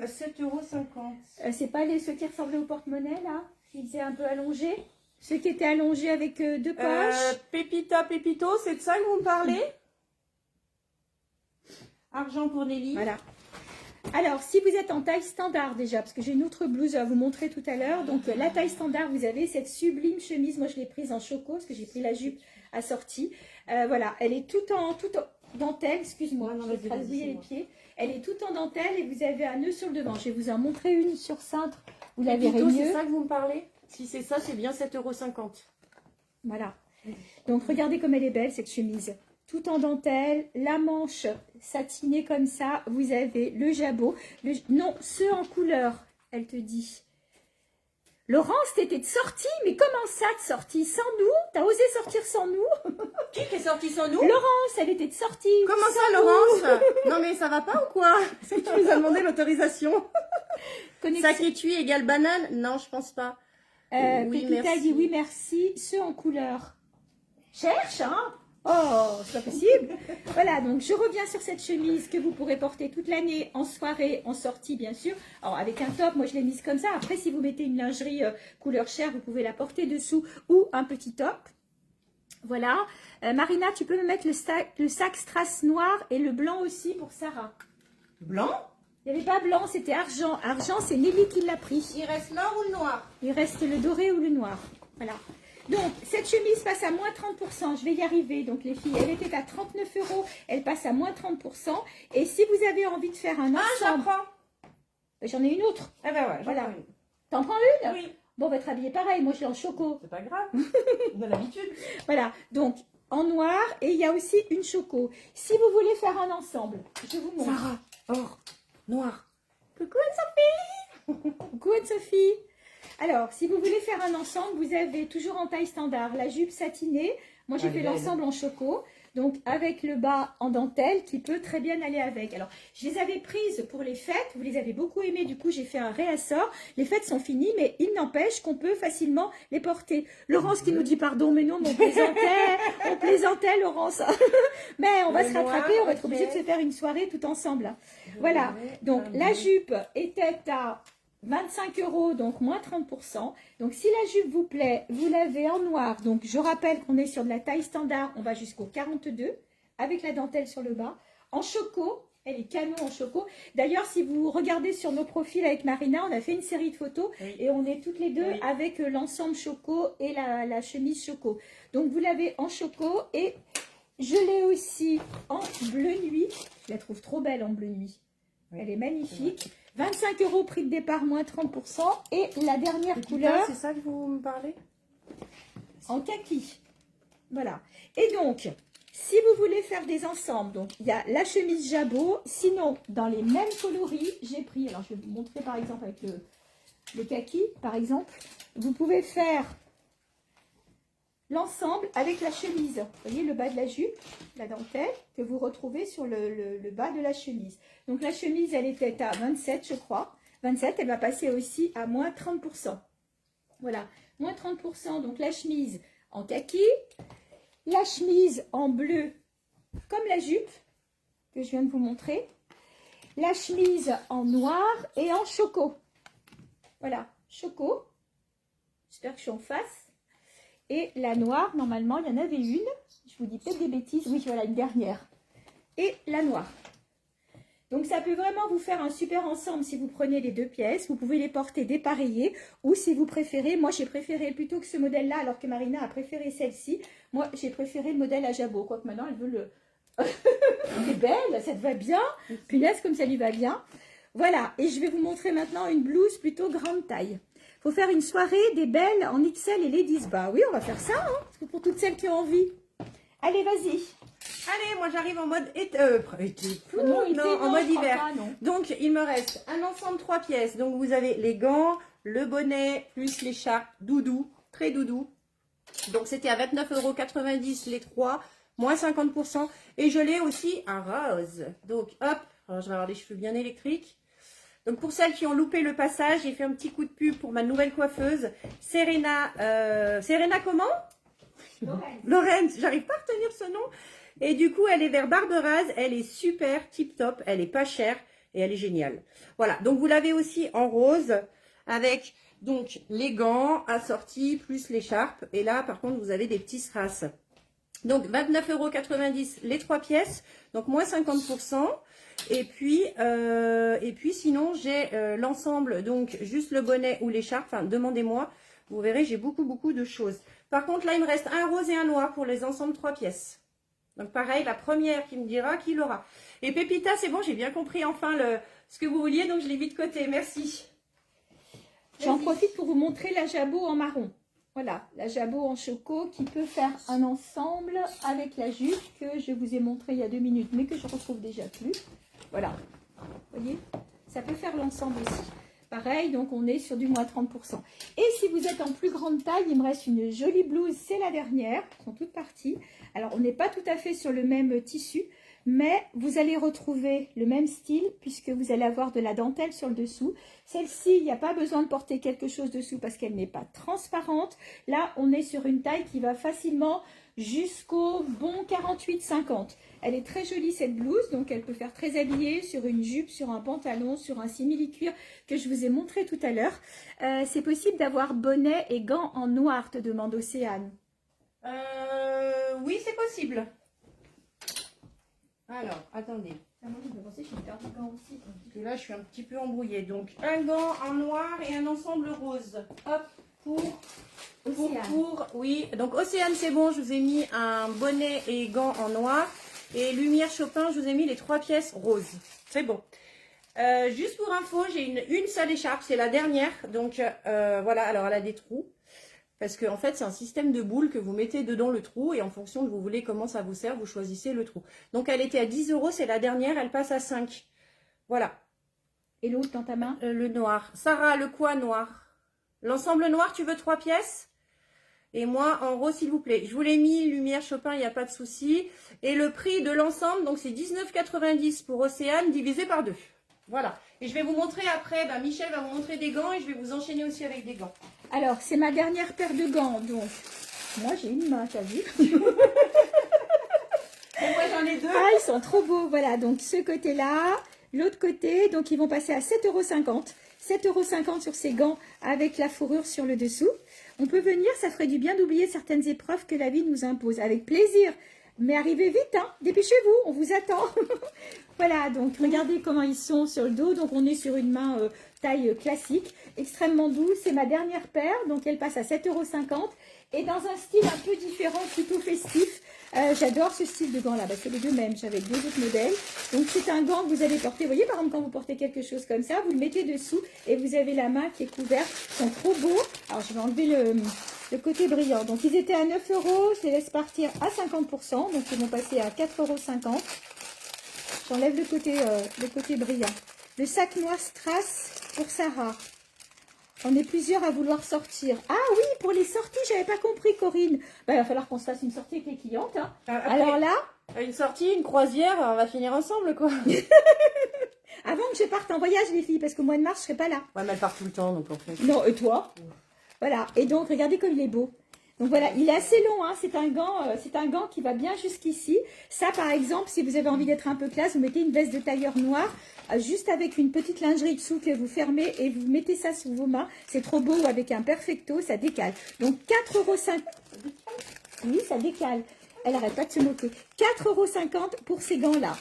À 7,50 €. C'est pas ceux qui ressemblaient au porte-monnaie là? Qui étaient un peu allongés? Ceux qui étaient allongés avec deux poches? Pépito, c'est de ça que vous me parlez? Argent pour Nelly. Voilà. Alors, si vous êtes en taille standard déjà, parce que j'ai une autre blouse à vous montrer tout à l'heure. Donc, la taille standard, vous avez cette sublime chemise. Moi, je l'ai prise en choco, parce que j'ai pris la jupe assortie. Voilà, elle est toute en dentelle. Excuse-moi, je vais trasouiller les pieds. Elle est toute en dentelle et vous avez un nœud sur le devant. Je vais vous en montrer une sur cintre. Vous la verrez mieux. C'est ça que vous me parlez? Si c'est ça, c'est bien 7,50 €. Voilà. Donc, regardez comme elle est belle, cette chemise. Tout en dentelle, la manche satinée comme ça. Vous avez le jabot. Non, ceux en couleur, elle te dit. Laurence, t'étais de sortie, mais comment ça de sortie? Sans nous? T'as osé sortir sans nous? Qui est sorti sans nous? Laurence, elle était de sortie. Comment ça, Laurence? Non, mais ça va pas ou quoi? C'est que tu nous as demandé l'autorisation. Sac étui égale banane? Non, je pense pas. Oui, Pépita dit oui, merci. Ceux en couleur. Cherche, hein? Oh, c'est pas possible. Voilà, donc je reviens sur cette chemise que vous pourrez porter toute l'année, en soirée, en sortie, bien sûr. Alors, avec un top, moi je l'ai mise comme ça. Après, si vous mettez une lingerie couleur chair, vous pouvez la porter dessous ou un petit top. Voilà. Marina, tu peux me mettre le sac strass noir et le blanc aussi pour Sarah. Blanc? Il n'y avait pas blanc, c'était argent. Argent, c'est Nelly qui l'a pris. Il reste l'or ou le noir? Il reste le doré ou le noir. Voilà. Donc, cette chemise passe à moins 30%. Je vais y arriver. Donc, les filles, elle était à 39 €. Elle passe à moins 30%. Et si vous avez envie de faire un ensemble... Ah, j'apprends. J'en ai une autre. Ah ben ouais, voilà. Une. T'en prends une? Oui. Bon, on va être habillé pareil. Moi, je l'ai en choco. C'est pas grave. On a l'habitude. Voilà. Donc, en noir. Et il y a aussi une choco. Si vous voulez faire un ensemble, je vous montre. Sarah, or, noir. Coucou Anne-Sophie. Coucou Anne-Sophie. Alors, si vous voulez faire un ensemble, vous avez toujours en taille standard la jupe satinée. Moi, j'ai fait l'ensemble en choco. Donc, avec le bas en dentelle qui peut très bien aller avec. Alors, je les avais prises pour les fêtes. Vous les avez beaucoup aimées. Du coup, j'ai fait un réassort. Les fêtes sont finies, mais il n'empêche qu'on peut facilement les porter. Laurence qui nous dit pardon, mais non, mais on plaisantait, Laurence. Mais on va se rattraper. On va être obligé de se faire une soirée tout ensemble. Voilà. Donc, la jupe était à 25 €, donc moins 30%. Donc, si la jupe vous plaît, vous l'avez en noir. Donc, je rappelle qu'on est sur de la taille standard. On va jusqu'au 42 avec la dentelle sur le bas. En choco, elle est canon en choco. D'ailleurs, si vous regardez sur nos profils avec Marina, on a fait une série de photos et on est toutes les deux avec l'ensemble choco et la chemise choco. Donc, vous l'avez en choco et je l'ai aussi en bleu nuit. Je la trouve trop belle en bleu nuit. Elle est magnifique. 25 € prix de départ, moins 30%. Et la dernière couleur... C'est ça que vous me parlez? En kaki. Voilà. Et donc, si vous voulez faire des ensembles, donc il y a la chemise jabot. Sinon, dans les mêmes coloris, j'ai pris... Alors, je vais vous montrer par exemple avec le kaki, par exemple. Vous pouvez faire l'ensemble avec la chemise. Vous voyez le bas de la jupe, la dentelle, que vous retrouvez sur le bas de la chemise. Donc la chemise, elle était à 27, je crois. 27, elle va passer aussi à moins 30%. Voilà, moins 30%. Donc la chemise en kaki, la chemise en bleu, comme la jupe que je viens de vous montrer. La chemise en noir et en choco. Voilà, choco. J'espère que je suis en face. Et la noire, normalement, il y en avait une. Je vous dis peut-être des bêtises. Oui, voilà, une dernière. Et la noire. Donc, ça peut vraiment vous faire un super ensemble si vous prenez les deux pièces. Vous pouvez les porter dépareillées. Ou si vous préférez, moi, j'ai préféré plutôt que ce modèle-là, alors que Marina a préféré celle-ci. Moi, j'ai préféré le modèle à jabot. Quoique maintenant, elle veut le... C'est belle, ça te va bien. Punaise, comme ça lui va bien. Voilà. Et je vais vous montrer maintenant une blouse plutôt grande taille. Faut faire une soirée des belles en XL et ladies. Bah oui, on va faire ça, hein, pour toutes celles qui ont envie. Allez, vas-y. Allez, moi j'arrive en mode en mode hiver. Pas, donc, il me reste un ensemble 3 pièces. Donc, vous avez les gants, le bonnet, plus l'écharpe, doudou, très doudou. Donc, c'était à 29,90 € les 3, moins 50%. Et je l'ai aussi en rose. Donc, hop, alors, je vais avoir les cheveux bien électriques. Donc, pour celles qui ont loupé le passage, j'ai fait un petit coup de pub pour ma nouvelle coiffeuse, Serena. Serena comment? Laurence, j'arrive pas à retenir ce nom. Et du coup, elle est vers Barberaz. Elle est super, tip top. Elle est pas chère et elle est géniale. Voilà, donc vous l'avez aussi en rose avec donc les gants assortis plus l'écharpe. Et là, par contre, vous avez des petits strass. Donc, 29,90 € les 3 pièces. Donc, moins 50%. Et puis sinon, j'ai l'ensemble, donc juste le bonnet ou l'écharpe. Enfin, demandez-moi. Vous verrez, j'ai beaucoup de choses. Par contre, là, il me reste un rose et un noir pour les ensembles 3 pièces. Donc pareil, la première qui me dira qui l'aura. Et Pépita, c'est bon, j'ai bien compris enfin ce que vous vouliez, donc je l'ai mis de côté. Merci. J'en profite pour vous montrer la jabot en marron. Voilà, la jabot en choco qui peut faire un ensemble avec la jupe que je vous ai montré il y a 2 minutes, mais que je retrouve déjà plus. Voilà, vous voyez, ça peut faire l'ensemble aussi. Pareil, donc on est sur du moins 30%. Et si vous êtes en plus grande taille, il me reste une jolie blouse, c'est la dernière, elles sont toutes parties. Alors on n'est pas tout à fait sur le même tissu, mais vous allez retrouver le même style puisque vous allez avoir de la dentelle sur le dessous. Celle-ci, il n'y a pas besoin de porter quelque chose dessous parce qu'elle n'est pas transparente. Là, on est sur une taille qui va facilement jusqu'au bon 48-50. Elle est très jolie cette blouse, donc elle peut faire très habillée sur une jupe, sur un pantalon, sur un simili-cuir que je vous ai montré tout à l'heure. C'est possible d'avoir bonnet et gants en noir, te demande Océane. Oui, c'est possible. Alors, attendez. Moi, je me pensais que j'ai une paire de gants aussi. Parce que là, je suis un petit peu embrouillée. Donc, un gant en noir et un ensemble rose. Hop, oui. Donc, Océane, c'est bon. Je vous ai mis un bonnet et gants en noir. Et Lumière Chopin, je vous ai mis les 3 pièces roses. C'est bon. Juste pour info, j'ai une seule écharpe. C'est la dernière. Donc, voilà. Alors, elle a des trous. Parce que en fait, c'est un système de boules que vous mettez dedans le trou et en fonction de vous voulez comment ça vous sert, vous choisissez le trou. Donc, elle était à 10 €, c'est la dernière, elle passe à 5. Voilà. Et l'autre dans ta main? Le noir. Sarah, le quoi noir? L'ensemble noir, tu veux 3 pièces? Et moi, en rose, s'il vous plaît. Je vous l'ai mis, Lumière Chopin, il n'y a pas de souci. Et le prix de l'ensemble, donc c'est 19,90 € pour Océane, divisé par 2. Voilà. Et je vais vous montrer après, Michel va vous montrer des gants et je vais vous enchaîner aussi avec des gants. Alors, c'est ma dernière paire de gants, donc moi j'ai une main, t'as vu? Moi j'en ai 2. Ah, ils sont trop beaux, voilà, donc ce côté-là, l'autre côté, donc ils vont passer à 7,50 €. 7,50 € sur ces gants avec la fourrure sur le dessous. On peut venir, ça ferait du bien d'oublier certaines épreuves que la vie nous impose, avec plaisir. Mais arrivez vite, hein, dépêchez-vous, on vous attend. Voilà, donc regardez comment ils sont sur le dos. Donc on est sur une main taille classique, extrêmement douce. C'est ma dernière paire, donc elle passe à 7,50 € et dans un style un peu différent, plutôt festif. J'adore ce style de gant là, c'est les deux mêmes, j'avais 2 autres modèles. Donc c'est un gant que vous allez porter, vous voyez par exemple quand vous portez quelque chose comme ça, vous le mettez dessous et vous avez la main qui est couverte. Ils sont trop beaux. Alors je vais enlever le côté brillant. Donc ils étaient à 9 €, je les laisse partir à 50%, donc ils vont passer à 4,50 €. J'enlève le côté brillant. Le sac noir strass pour Sarah. On est plusieurs à vouloir sortir. Ah oui, pour les sorties, j'avais pas compris, Corinne. Il va falloir qu'on se fasse une sortie avec les clientes. Hein. Après, alors là, une sortie, une croisière, on va finir ensemble, quoi. Avant que je parte en voyage, les filles, parce qu'au mois de mars, je serai pas là. Ouais, mais elle part tout le temps, donc en fait. Non, et toi? Voilà. Et donc, regardez comme il est beau. Donc voilà, il est assez long, hein. C'est un gant qui va bien jusqu'ici. Ça, par exemple, si vous avez envie d'être un peu classe, vous mettez une veste de tailleur noire, juste avec une petite lingerie dessous que vous fermez et vous mettez ça sur vos mains. C'est trop beau, avec un perfecto, ça décale. Donc 4,50 €. Oui, ça décale. Elle arrête pas de se moquer. 4,50 € pour ces gants-là.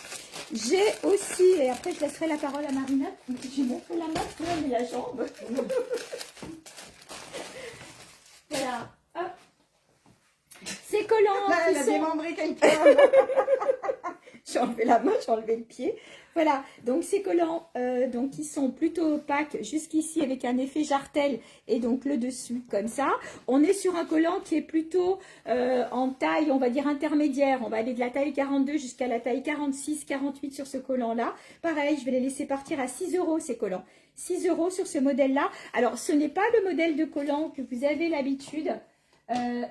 J'ai aussi, et après je laisserai la parole à Marina. J'ai montré la main, mais la jambe. Voilà. Hop. Ces collants. Là, elle a démembré quelqu'un. J'ai enlevé la main, j'ai enlevé le pied. Voilà, donc ces collants, donc qui sont plutôt opaques jusqu'ici avec un effet jartel et donc le dessus comme ça. On est sur un collant qui est plutôt en taille, on va dire intermédiaire. On va aller de la taille 42 jusqu'à la taille 46, 48 sur ce collant-là. Pareil, je vais les laisser partir à 6 € ces collants. 6 € sur ce modèle-là. Alors, ce n'est pas le modèle de collant que vous avez l'habitude.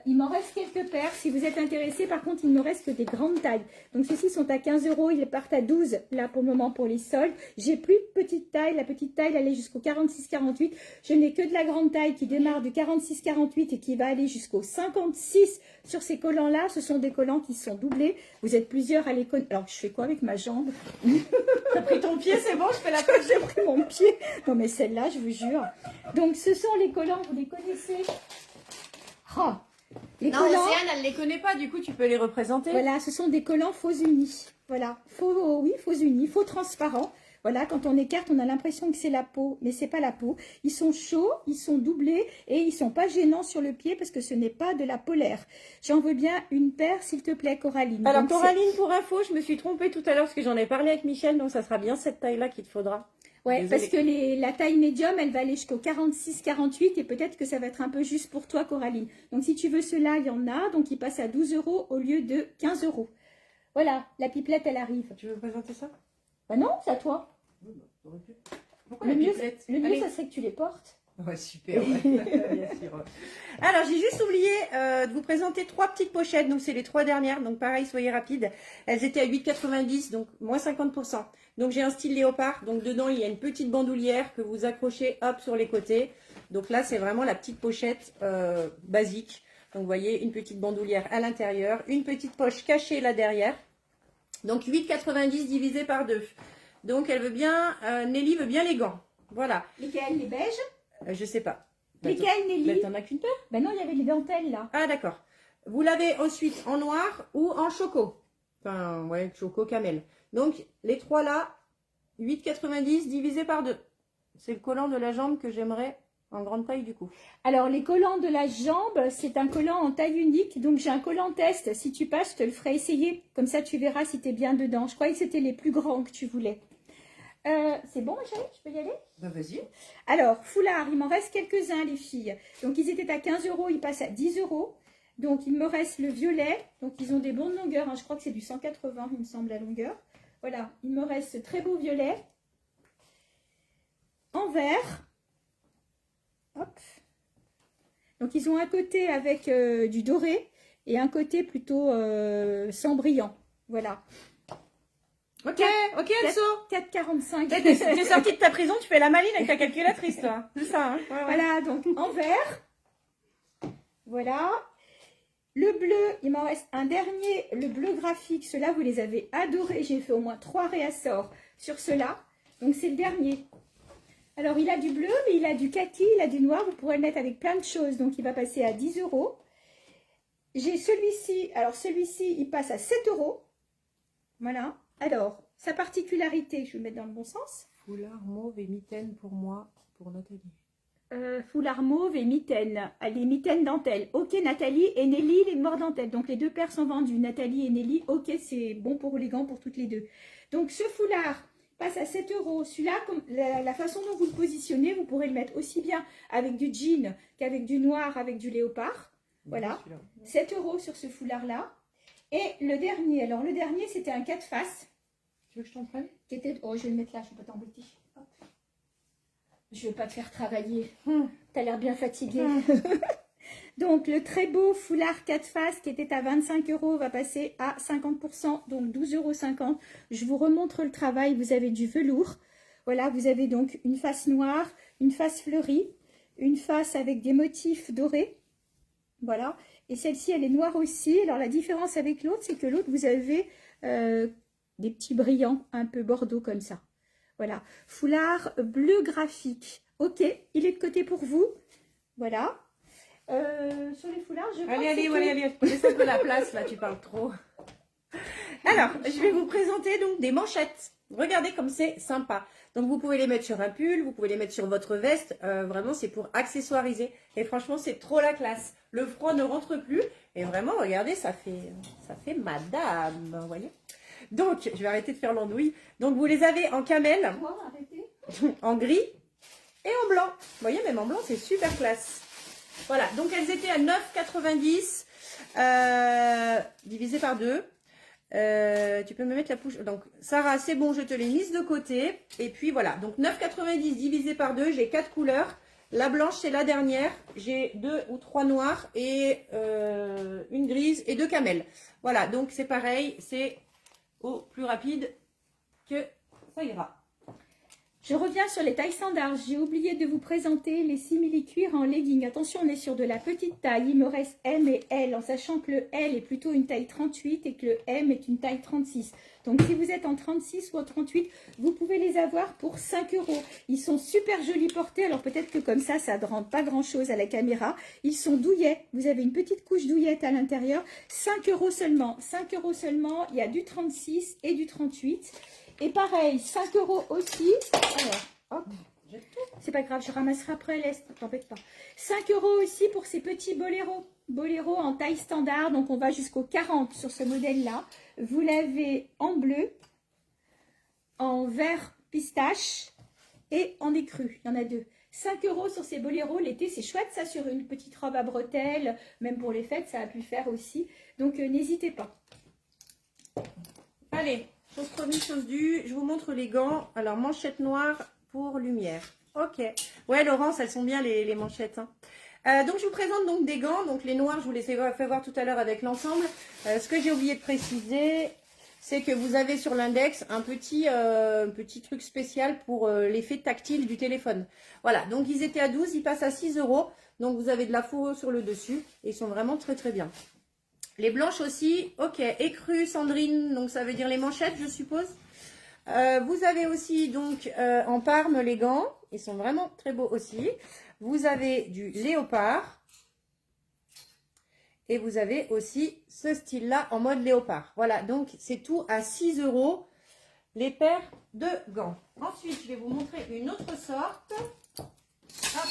Il m'en reste quelques paires. Si vous êtes intéressé, par contre, il ne me reste que des grandes tailles. Donc, ceux-ci sont à 15 €. Ils partent à 12 là pour le moment pour les soldes. J'ai plus de petite taille. La petite taille, elle est jusqu'au 46-48. Je n'ai que de la grande taille qui démarre du 46-48 et qui va aller jusqu'au 56 sur ces collants-là. Ce sont des collants qui sont doublés. Vous êtes plusieurs à les connaître. Alors, je fais quoi avec ma jambe? T'as pris ton pied, c'est bon, je fais la page. J'ai pris mon pied. Non, mais celle-là, je vous jure. Donc, ce sont les collants, vous les connaissez? Oh, les Non, collants, Océane, elle les connaît pas, du coup, tu peux les représenter. voilà, ce sont des collants faux unis. Voilà, oui, faux unis, faux transparents. Voilà, quand on écarte, on a l'impression que c'est la peau, mais c'est pas la peau. Ils sont chauds, ils sont doublés et ils sont pas gênants sur le pied parce que ce n'est pas de la polaire. J'en veux bien une paire, s'il te plaît, Coraline. Alors, Donc, Coraline, pour info, je me suis trompée tout à l'heure parce que j'en ai parlé avec Michel, donc ça sera bien cette taille-là qu'il te faudra. ouais, Désolée. parce que la taille médium, elle va aller jusqu'au 46-48 et peut-être que ça va être un peu juste pour toi, Coraline. Donc, si tu veux cela, il y en a. Donc, il passe à 12 € au lieu de 15 €. Voilà, la pipelette, elle arrive. Tu veux présenter ça? Bah non, c'est à toi. Pourquoi Le la mieux, pipelette? le mieux, ça serait que tu les portes. Ouais, super, ouais. Bien sûr. Alors, j'ai juste oublié de vous présenter 3 petites pochettes. Donc, c'est les 3 dernières. Donc, pareil, soyez rapides. Elles étaient à 8,90, donc moins 50%. Donc, j'ai un style léopard. Donc, dedans, il y a une petite bandoulière que vous accrochez, hop, sur les côtés. Donc là, c'est vraiment la petite pochette basique. Donc, vous voyez, une petite bandoulière à l'intérieur. Une petite poche cachée là derrière. Donc, 8,90 divisé par 2. Donc, elle veut bien, Nelly veut bien les gants. Voilà. Lesquelles? Les beiges? Je sais pas. Lesquelles, Mais Nelly? t'en as qu'une paire? Ben non, il y avait les dentelles là. Ah, d'accord. Vous l'avez ensuite en noir ou en choco. Enfin, ouais, choco camel. Donc, les 3 là, 8,90 divisé par 2. C'est le collant de la jambe que j'aimerais en grande taille du coup. Alors, les collants de la jambe, c'est un collant en taille unique. Donc, j'ai un collant test. Si tu passes, je te le ferai essayer. Comme ça, tu verras si tu es bien dedans. Je croyais que c'était les plus grands que tu voulais. C'est bon, ma chérie? Je peux y aller? Bah, vas-y. Alors, foulard, il m'en reste quelques-uns, les filles. Donc, ils étaient à 15 €, ils passent à 10 €. Donc, il me reste le violet. Donc, ils ont des bonnes longueurs, hein. Je crois que c'est du 180, il me semble, la longueur. Voilà, il me reste ce très beau violet. En vert. Hop. Donc, ils ont un côté avec du doré et un côté plutôt sans brillant. Voilà. Ok, Elso. 4,45. T'es sortie de ta prison, tu fais la maline avec ta calculatrice, toi. C'est ça, hein? Ouais, ouais. Voilà, donc en vert. Voilà. Le bleu, il m'en reste un dernier, le bleu graphique. Ceux-là, vous les avez adorés. J'ai fait au moins 3 réassorts sur ceux-là. Donc, c'est le dernier. Alors, il a du bleu, mais il a du kaki, il a du noir. Vous pourrez le mettre avec plein de choses. Donc, il va passer à 10 €. J'ai celui-ci. Alors, celui-ci, il passe à 7 €. Voilà. Alors, sa particularité, je vais le mettre dans le bon sens. Foulard mauve et mitaine pour moi, pour Nathalie. Foulard mauve et mitaine. Les mitaines dentelle. Ok, Nathalie et Nelly, les morts dentelle. Donc, les 2 paires sont vendues. Nathalie et Nelly, ok, c'est bon pour les gants pour toutes les 2. Donc, ce foulard passe à 7 €. Celui-là, la façon dont vous le positionnez, vous pourrez le mettre aussi bien avec du jean qu'avec du noir, avec du léopard. Voilà. 7 € sur ce foulard-là. Et le dernier, alors le dernier, c'était un 4 faces. Tu veux que je t'en prenne? Qui était... Oh, je vais le mettre là, je ne vais pas t'embêter. Hop. Je ne vais pas te faire travailler. Tu as l'air bien fatigué. Donc, le très beau foulard 4 faces qui était à 25 € va passer à 50%, donc 12,50 €. Je vous remontre le travail. Vous avez du velours. Voilà, vous avez donc une face noire, une face fleurie, une face avec des motifs dorés. Voilà. Et celle-ci, elle est noire aussi. Alors, la différence avec l'autre, c'est que l'autre, vous avez des petits brillants un peu bordeaux comme ça. Voilà. Foulard bleu graphique. Ok, il est de côté pour vous. Voilà. Sur les foulards, je crois Allez, que allez. Laisse un peu la place, là, tu parles trop. Alors, je vais vous présenter donc des manchettes. Regardez comme c'est sympa. Donc, vous pouvez les mettre sur un pull, vous pouvez les mettre sur votre veste. Vraiment, c'est pour accessoiriser. Et franchement, c'est trop la classe. Le froid ne rentre plus. Et vraiment, regardez, ça fait madame, vous voyez. Donc, je vais arrêter de faire l'andouille. Donc, vous les avez en camel, en gris et en blanc. Vous voyez, même en blanc, c'est super classe. Voilà, donc elles étaient à 9,90 divisé par 2. Tu peux me mettre la pouche. Donc, Sarah, c'est bon, je te l'ai mise de côté. Et puis voilà, donc 9,90 divisé par 2, j'ai 4 couleurs. La blanche, c'est la dernière. J'ai 2 ou 3 noirs et une grise et 2 camels. Voilà, donc c'est pareil, c'est au plus rapide que ça ira. Je reviens sur les tailles standards. J'ai oublié de vous présenter les simili-cuir en legging. Attention, on est sur de la petite taille. Il me reste M et L, en sachant que le L est plutôt une taille 38 et que le M est une taille 36. Donc, si vous êtes en 36 ou en 38, vous pouvez les avoir pour 5 €. Ils sont super jolis portés. Alors, peut-être que comme ça ne rend pas grand-chose à la caméra. Ils sont douillets. Vous avez une petite couche douillette à l'intérieur. 5 € seulement. 5 € seulement. Il y a du 36 et du 38. Et pareil, 5 € aussi. Alors, hop, c'est pas grave, je ramasserai après, laisse, t'embête pas. 5 € aussi pour ces petits boléros. Boléros en taille standard, donc on va jusqu'au 40 sur ce modèle-là. Vous l'avez en bleu, en vert pistache et en écru. Il y en a deux. 5 € sur ces boléros. L'été, c'est chouette ça sur une petite robe à bretelles. Même pour les fêtes, ça a pu le faire aussi. Donc, n'hésitez pas. Allez, chose promise, chose due. Je vous montre les gants. Alors, manchette noire pour lumière. Ok. Ouais, Laurence, elles sont bien les manchettes. Hein. Donc, je vous présente donc des gants. Donc, les noirs, je vous les ai fait voir tout à l'heure avec l'ensemble. Ce que j'ai oublié de préciser, c'est que vous avez sur l'index un petit truc spécial pour l'effet tactile du téléphone. Voilà, donc ils étaient à 12, ils passent à 6 €. Donc, vous avez de la fourrure sur le dessus. Et ils sont vraiment très, très bien. Les blanches aussi, ok, écru, Sandrine, donc ça veut dire les manchettes, je suppose. Vous avez aussi donc en parme les gants, ils sont vraiment très beaux aussi. Vous avez du léopard et vous avez aussi ce style-là en mode léopard. Voilà, donc c'est tout à 6 € les paires de gants. Ensuite, je vais vous montrer une autre sorte. Hop.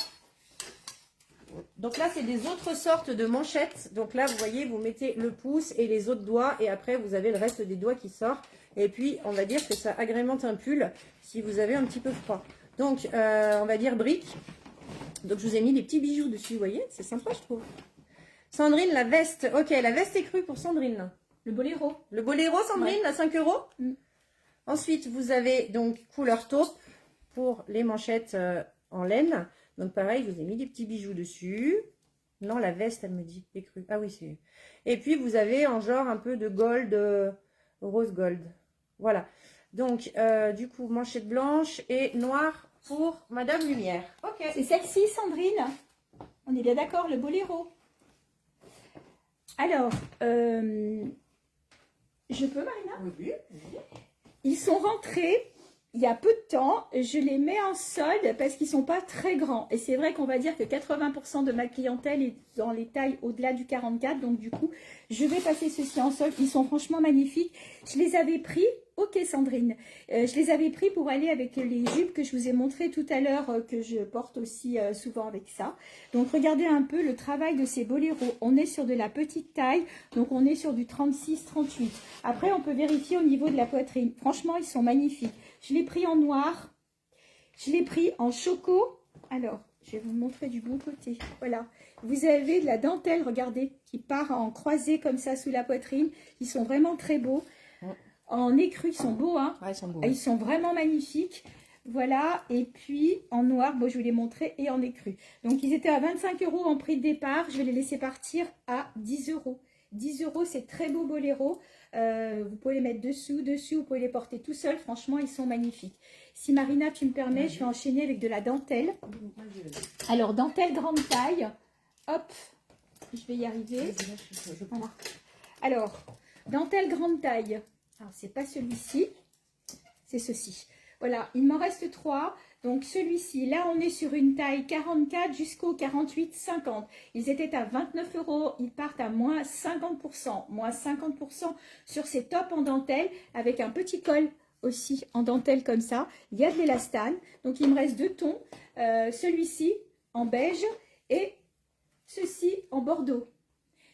Donc là, c'est des autres sortes de manchettes. Donc là, vous voyez, vous mettez le pouce et les autres doigts. Et après, vous avez le reste des doigts qui sort. Et puis, on va dire que ça agrémente un pull si vous avez un petit peu froid. Donc, on va dire brique. Donc, je vous ai mis des petits bijoux dessus, vous voyez. C'est sympa, je trouve. Sandrine, la veste. Ok, la veste est crue pour Sandrine. Le boléro. Le boléro, Sandrine, Ouais. à 5 €. Mm. Ensuite, vous avez donc couleur taupe pour les manchettes en laine. Donc pareil, je vous ai mis des petits bijoux dessus. Non, la veste, elle me dit, est crue. Ah oui, c'est... Et puis, vous avez en genre un peu de gold, rose gold. Voilà. Donc, du coup, manchette blanche et noire pour Madame Lumière. Ok. C'est celle-ci, Sandrine. On est bien d'accord, le boléro. Alors, je peux, Marina? Oui. Ils sont rentrés il y a peu de temps. Je les mets en solde parce qu'ils ne sont pas très grands. Et c'est vrai qu'on va dire que 80% de ma clientèle est dans les tailles au-delà du 44. Donc du coup, je vais passer ceux-ci en solde. Ils sont franchement magnifiques. Je les avais pris. Ok Sandrine. Je les avais pris pour aller avec les jupes que je vous ai montrées tout à l'heure, que je porte aussi souvent avec ça. Donc regardez un peu le travail de ces boléros. On est sur de la petite taille. Donc on est sur du 36-38. Après, on peut vérifier au niveau de la poitrine. Franchement, ils sont magnifiques. Je l'ai pris en noir. Je l'ai pris en choco. Alors, je vais vous montrer du bon côté. Voilà. Vous avez de la dentelle, regardez, qui part en croisée comme ça sous la poitrine. Ils sont vraiment très beaux. En écru, ils sont beaux, hein. Ouais, ils sont beaux. Ils sont vraiment magnifiques. Voilà. Et puis, en noir, bon, je vous les montrer, et en écru. Donc, ils étaient à 25 € en prix de départ. Je vais les laisser partir à 10 €. 10 €, c'est très beau boléro. Vous pouvez les mettre dessus, vous pouvez les porter tout seul. Franchement, ils sont magnifiques. Si Marina, tu me permets, je vais enchaîner avec de la dentelle. Alors, dentelle grande taille. Hop, je vais y arriver. Voilà. Alors, dentelle grande taille. Alors, c'est pas celui-ci, c'est ceci. Voilà, il m'en reste 3. Donc, celui-ci, là, on est sur une taille 44 jusqu'au 48-50. Ils étaient à 29 €. Ils partent à moins 50%. Moins 50% sur ces tops en dentelle avec un petit col aussi en dentelle comme ça. Il y a de l'élastane. Donc, il me reste 2 tons. Celui-ci en beige et ceci en bordeaux.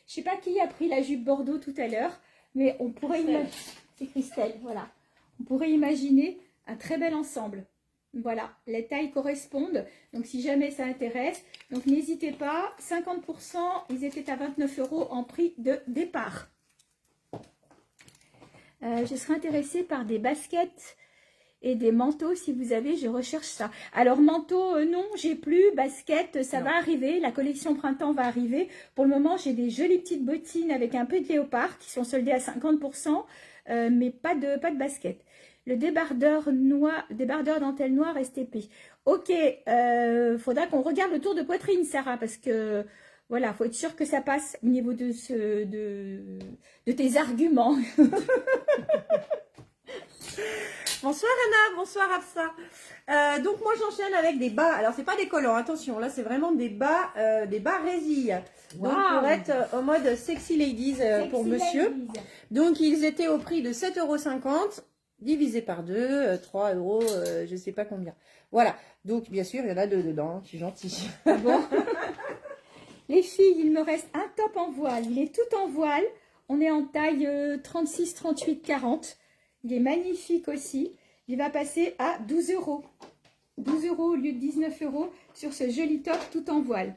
Je ne sais pas qui a pris la jupe bordeaux tout à l'heure, mais on pourrait imaginer... C'est Christelle, voilà. On pourrait imaginer un très bel ensemble. Voilà, les tailles correspondent. Donc, si jamais ça intéresse, donc n'hésitez pas. 50%, ils étaient à 29 € en prix de départ. Je serais intéressée par des baskets et des manteaux. Si vous avez, je recherche ça. Alors, manteau, non, j'ai plus. Basket, ça va arriver. La collection printemps va arriver. Pour le moment, j'ai des jolies petites bottines avec un peu de léopard qui sont soldées à 50%. mais pas de basket. Le débardeur noir, débardeur dentelle noire STP. Ok, faudra qu'on regarde le tour de poitrine, Sarah, parce que voilà, faut être sûr que ça passe au niveau de tes arguments. Bonsoir Anna, bonsoir Afsa. Donc moi j'enchaîne avec des bas. Alors c'est pas des collants, attention, là c'est vraiment des bas résilles. Donc Waouh. pour être en mode sexy ladies pour monsieur. Donc ils étaient au prix de 7,50 € divisé par 2, 3 €, je sais pas combien. Voilà, donc bien sûr il y en a deux dedans, je suis gentille. Bon. Les filles, il me reste un top en voile. Il est tout en voile. On est en taille 36, 38, 40. Il est magnifique aussi. Il va passer à 12 €. 12 € au lieu de 19 € sur ce joli top tout en voile.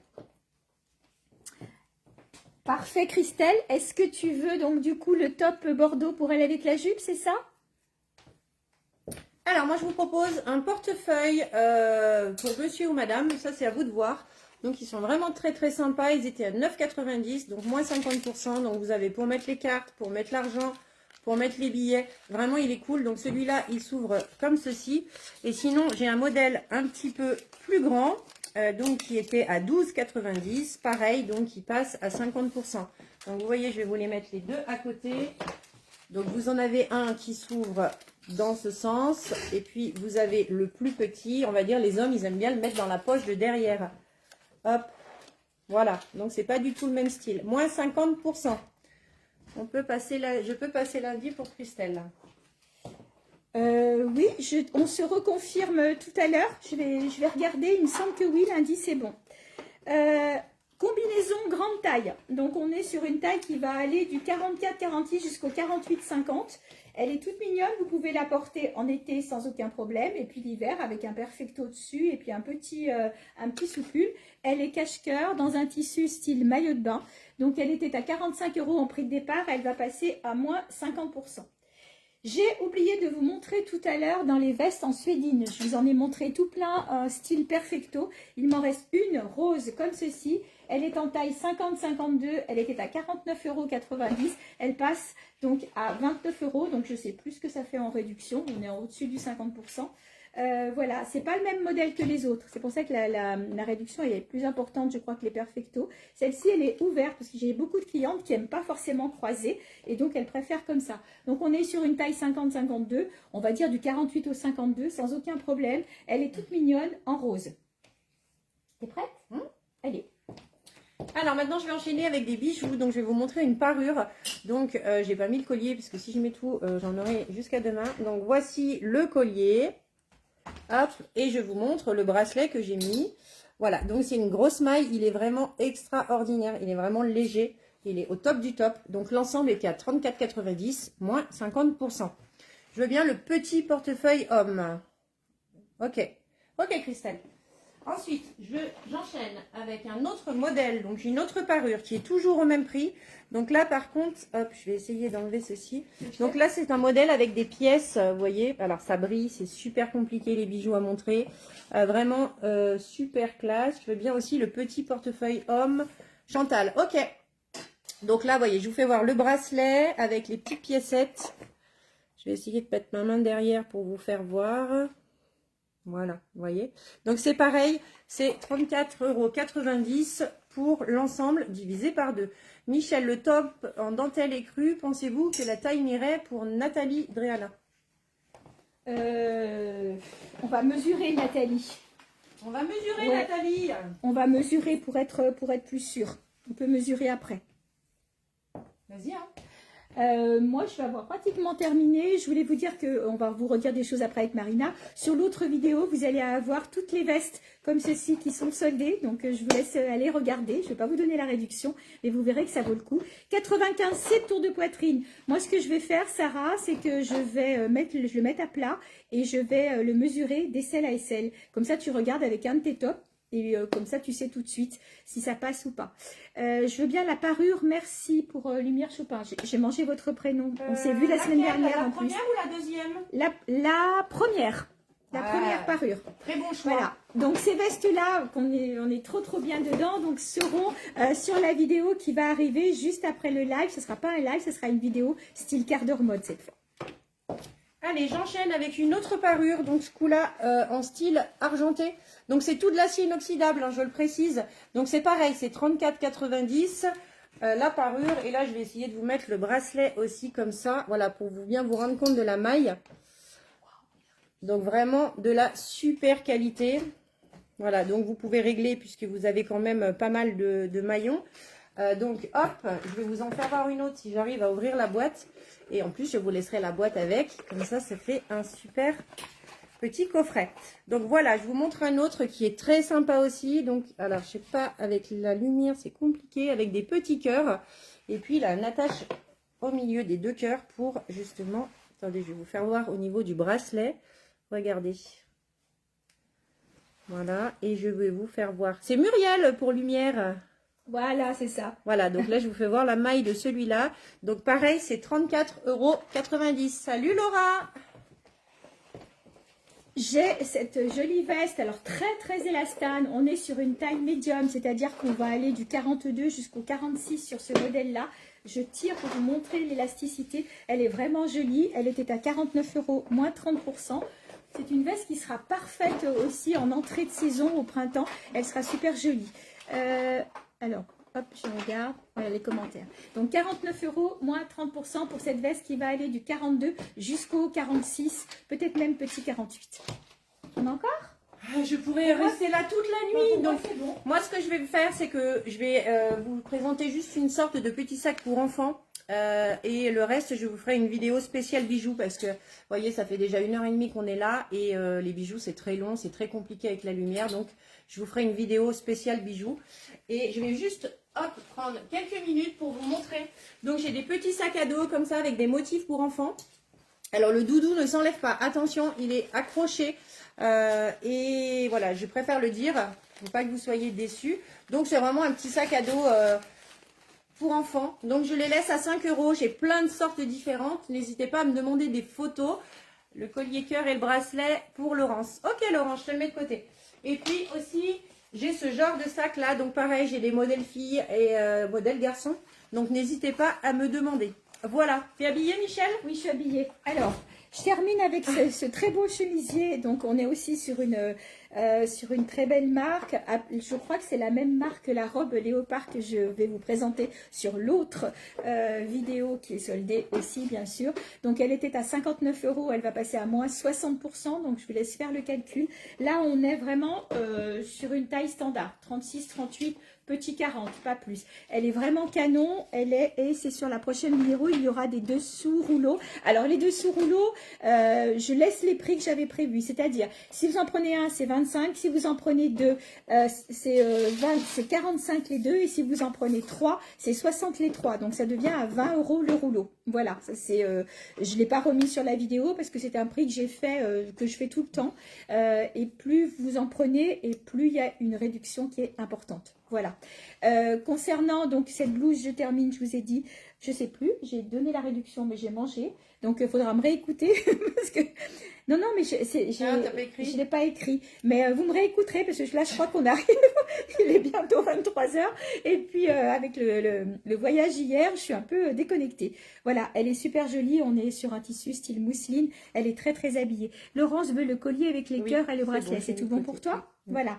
Parfait, Christelle. Est-ce que tu veux donc du coup le top bordeaux pour aller avec la jupe, c'est ça? Alors moi je vous propose un portefeuille pour monsieur ou madame, ça c'est à vous de voir. Donc ils sont vraiment très très sympas, ils étaient à 9,90 €, donc moins 50%. Donc vous avez pour mettre les cartes, pour mettre l'argent, pour mettre les billets. Vraiment il est cool, donc celui-là il s'ouvre comme ceci. Et sinon j'ai un modèle un petit peu plus grand, donc qui était à 12,90 €, pareil, donc il passe à 50%. Donc vous voyez, je vais vous les mettre les deux à côté. Donc vous en avez un qui s'ouvre dans ce sens, et puis vous avez le plus petit, on va dire les hommes ils aiment bien le mettre dans la poche de derrière. Hop, voilà, donc c'est pas du tout le même style, moins 50%. On peut passer je peux passer lundi pour Christelle. Oui, on se reconfirme tout à l'heure. Je vais regarder, il me semble que oui, lundi c'est bon. Combinaison grande taille. Donc on est sur une taille qui va aller du 44-46 jusqu'au 48-50. Elle est toute mignonne, vous pouvez la porter en été sans aucun problème. Et puis l'hiver avec un perfecto dessus et puis un petit soutule. Elle est cache-cœur dans un tissu style maillot de bain. Donc elle était à 45 € en prix de départ, elle va passer à moins 50%. J'ai oublié de vous montrer tout à l'heure dans les vestes en suédine. Je vous en ai montré tout plein, style perfecto. Il m'en reste une rose comme ceci. Elle est en taille 50-52. Elle était à 49,90 €. Elle passe donc à 29 €. Donc je sais plus ce que ça fait en réduction. On est au-dessus du 50%. Voilà, c'est pas le même modèle que les autres. C'est pour ça que la réduction elle est plus importante, je crois, que les perfecto. Celle-ci, elle est ouverte parce que j'ai beaucoup de clientes qui n'aiment pas forcément croiser et donc elles préfèrent comme ça. Donc on est sur une taille 50-52, on va dire du 48 au 52 sans aucun problème. Elle est toute mignonne en rose. T'es prête? Allez. Alors maintenant je vais enchaîner avec des bijoux, donc je vais vous montrer une parure. Donc j'ai pas mis le collier puisque si je mets tout j'en aurai jusqu'à demain. Donc voici le collier. Hop, et je vous montre le bracelet que j'ai mis. Voilà, donc c'est une grosse maille, il est vraiment extraordinaire, il est vraiment léger, il est au top du top. Donc l'ensemble était à 34,90 €, moins 50%. Je veux bien le petit portefeuille homme. Ok, ok Christelle. Ensuite, j'enchaîne avec un autre modèle, donc j'ai une autre parure qui est toujours au même prix. Donc là, par contre, hop, je vais essayer d'enlever ceci. Donc là, c'est un modèle avec des pièces, vous voyez. Alors, ça brille, c'est super compliqué les bijoux à montrer. Vraiment super classe. Je veux bien aussi le petit portefeuille homme. Chantal, ok. Donc là, vous voyez, je vous fais voir le bracelet avec les petites piécettes. Je vais essayer de mettre ma main derrière pour vous faire voir. Voilà, vous voyez. Donc c'est pareil, c'est 34,90 € pour l'ensemble divisé par 2. Michel, le top en dentelle écrue, pensez-vous que la taille m'irait pour Nathalie Dreana? On va mesurer, Nathalie. On va mesurer, Ouais. Nathalie. On va mesurer pour être plus sûr. On peut mesurer après. Vas-y, hein. Moi, je vais avoir pratiquement terminé. Je voulais vous dire qu'on va vous redire des choses après avec Marina. Sur l'autre vidéo, vous allez avoir toutes les vestes comme ceci qui sont soldées. Donc, je vous laisse aller regarder. Je ne vais pas vous donner la réduction, mais vous verrez que ça vaut le coup. 95, c'est tour de poitrine. Moi, ce que je vais faire, Sarah, c'est que je vais le mettre à plat et je vais le mesurer d'aisselle à aisselle. Comme ça, tu regardes avec un de tes tops. Et comme ça, tu sais tout de suite si ça passe ou pas. Je veux bien la parure. Merci pour Lumière Chopin. J'ai mangé votre prénom. On s'est vu la semaine dernière en plus. La première ou la deuxième? La première. La Ouais. première parure. Très bon choix. Voilà. Donc ces vestes-là, on est trop bien dedans, donc seront sur la vidéo qui va arriver juste après le live. Ce ne sera pas un live, ce sera une vidéo style quart d'heure mode cette fois. Allez, j'enchaîne avec une autre parure, donc ce coup-là en style argenté. Donc c'est tout de l'acier inoxydable, hein, je le précise. Donc c'est pareil, c'est 34,90 la parure. Et là, je vais essayer de vous mettre le bracelet aussi comme ça, voilà, pour bien vous rendre compte de la maille. Donc vraiment de la super qualité. Voilà, donc vous pouvez régler puisque vous avez quand même pas mal de maillons. Donc hop, je vais vous en faire voir une autre si j'arrive à ouvrir la boîte. Et en plus, je vous laisserai la boîte avec. Comme ça fait un super petit coffret. Donc voilà, je vous montre un autre qui est très sympa aussi. Donc, alors, je sais pas, avec la lumière, c'est compliqué. Avec des petits cœurs. Et puis, là, on attache au milieu des deux cœurs pour justement... Attendez, je vais vous faire voir au niveau du bracelet. Regardez. Voilà, et je vais vous faire voir. C'est Muriel pour lumière. Voilà, c'est ça. Voilà, donc là, je vous fais voir la maille de celui-là. Donc, pareil, c'est 34,90 €. Salut Laura! J'ai cette jolie veste, alors très élastane. On est sur une taille médium, c'est-à-dire qu'on va aller du 42 jusqu'au 46 sur ce modèle-là. Je tire pour vous montrer l'élasticité. Elle est vraiment jolie. Elle était à 49 €, moins 30%. C'est une veste qui sera parfaite aussi en entrée de saison au printemps. Elle sera super jolie. Alors, hop, je regarde. Voilà les commentaires. Donc, 49 €, moins 30% pour cette veste qui va aller du 42 jusqu'au 46, peut-être même petit 48. On a encore? Je pourrais rester là toute la nuit. Donc, bon. moi, ce que je vais faire, c'est que je vais vous présenter juste une sorte de petit sac pour enfants. Et le reste, je vous ferai une vidéo spéciale bijoux parce que, vous voyez, ça fait déjà 1h30 qu'on est là et les bijoux, c'est très long, c'est très compliqué avec la lumière. Donc, je vous ferai une vidéo spéciale bijoux. Et je vais juste, hop, prendre quelques minutes pour vous montrer. Donc, j'ai des petits sacs à dos comme ça avec des motifs pour enfants. Alors, le doudou ne s'enlève pas. Attention, il est accroché. Et voilà, je préfère le dire pour pas que vous soyez déçus. Donc, c'est vraiment un petit sac à dos pour enfants. Donc, je les laisse à 5 €. J'ai plein de sortes différentes. N'hésitez pas à me demander des photos. Le collier cœur et le bracelet pour Laurence. Ok, Laurence, je te le mets de côté. Et puis aussi, j'ai ce genre de sac là. Donc, pareil, j'ai des modèles filles et modèles garçons. Donc, n'hésitez pas à me demander. Voilà. Tu es habillée, Michel? Oui, je suis habillée. Alors, je termine avec ce très beau chemisier. Donc, on est aussi sur une très belle marque. Je crois que c'est la même marque que la robe léopard que je vais vous présenter sur l'autre vidéo qui est soldée aussi, bien sûr. Donc, elle était à 59 €. Elle va passer à moins 60%. Donc, je vous laisse faire le calcul. Là, on est vraiment sur une taille standard. 36, 38, petit 40, pas plus. Elle est vraiment canon. Et c'est sur la prochaine vidéo, il y aura des dessous rouleaux. Alors, les dessous rouleaux, je laisse les prix que j'avais prévus. C'est-à-dire, si vous en prenez un, c'est 25. Si vous en prenez deux, c'est 45 les deux. Et si vous en prenez trois, c'est 60 les trois. Donc, ça devient à 20 € le rouleau. Voilà, ça c'est. Je ne l'ai pas remis sur la vidéo parce que c'est un prix que j'ai fait, que je fais tout le temps. Et plus vous en prenez et plus il y a une réduction qui est importante. Voilà. Concernant donc cette blouse, je termine, je vous ai dit, je sais plus, j'ai donné la réduction, mais j'ai mangé. Donc, il faudra me réécouter parce que... Non, mais je l'ai pas écrit. Mais vous me réécouterez parce que là, je crois qu'on arrive. Il est bientôt 23 h. Et puis, avec le voyage hier, je suis un peu déconnectée. Voilà, elle est super jolie. On est sur un tissu style mousseline. Elle est très habillée. Laurence veut le collier avec les cœurs et le bracelet. Bon, c'est tout bon pour toi? Oui. Voilà.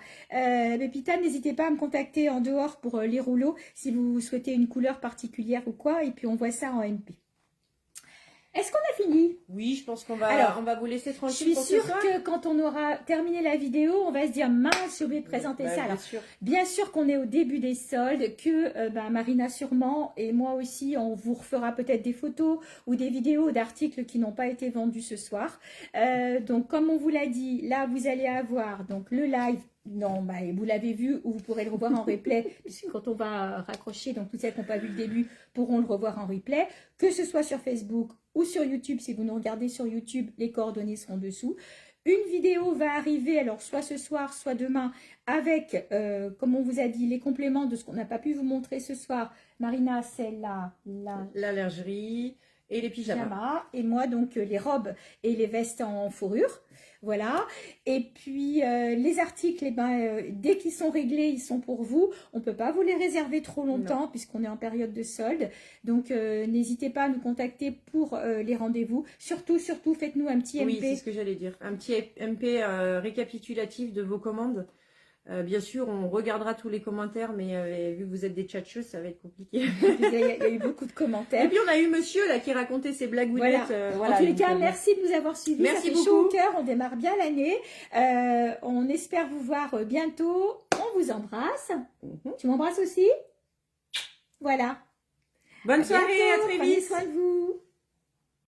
Pépita, n'hésitez pas à me contacter en dehors pour les rouleaux si vous souhaitez une couleur particulière ou quoi. Et puis, on voit ça en MP. Est-ce qu'on a fini? Oui, je pense qu'on va, on va vous laisser Je tranquille. suis sûre que quand on aura terminé la vidéo, on va se dire mince, j'ai oublié de présenter ça. Alors, bien sûr qu'on est au début des soldes, que Marina sûrement et moi aussi, on vous refera peut-être des photos ou des vidéos d'articles qui n'ont pas été vendus ce soir. Donc, comme on vous l'a dit, là, vous allez avoir donc le live. Non, vous l'avez vu ou vous pourrez le revoir en replay puisque quand on va raccrocher, donc tous celles qui n'ont pas vu le début pourront le revoir en replay, que ce soit sur Facebook ou sur YouTube. Si vous nous regardez sur YouTube, les coordonnées seront dessous. Une vidéo va arriver, alors soit ce soir, soit demain, avec, comme on vous a dit, les compléments de ce qu'on n'a pas pu vous montrer ce soir. Marina, c'est la lingerie et les pyjamas. Et moi, donc, les robes et les vestes en fourrure. Voilà. Et puis, les articles, eh ben, dès qu'ils sont réglés, ils sont pour vous. On ne peut pas vous les réserver trop longtemps puisqu'on est en période de solde. Donc, n'hésitez pas à nous contacter pour les rendez-vous. Surtout, faites-nous un petit MP. Oui, c'est ce que j'allais dire. Un petit MP récapitulatif de vos commandes. Bien sûr, on regardera tous les commentaires, mais vu que vous êtes des tchatcheuses, ça va être compliqué. Il y a eu beaucoup de commentaires. Et puis, on a eu monsieur là qui racontait ses blagounettes. Voilà. En tous les cas, merci de nous avoir suivis. Merci ça fait chaud au cœur, on démarre bien l'année. On espère vous voir bientôt. On vous embrasse. Tu m'embrasses aussi? Voilà. Bonne soirée, à très Prenez vite. soin de vous.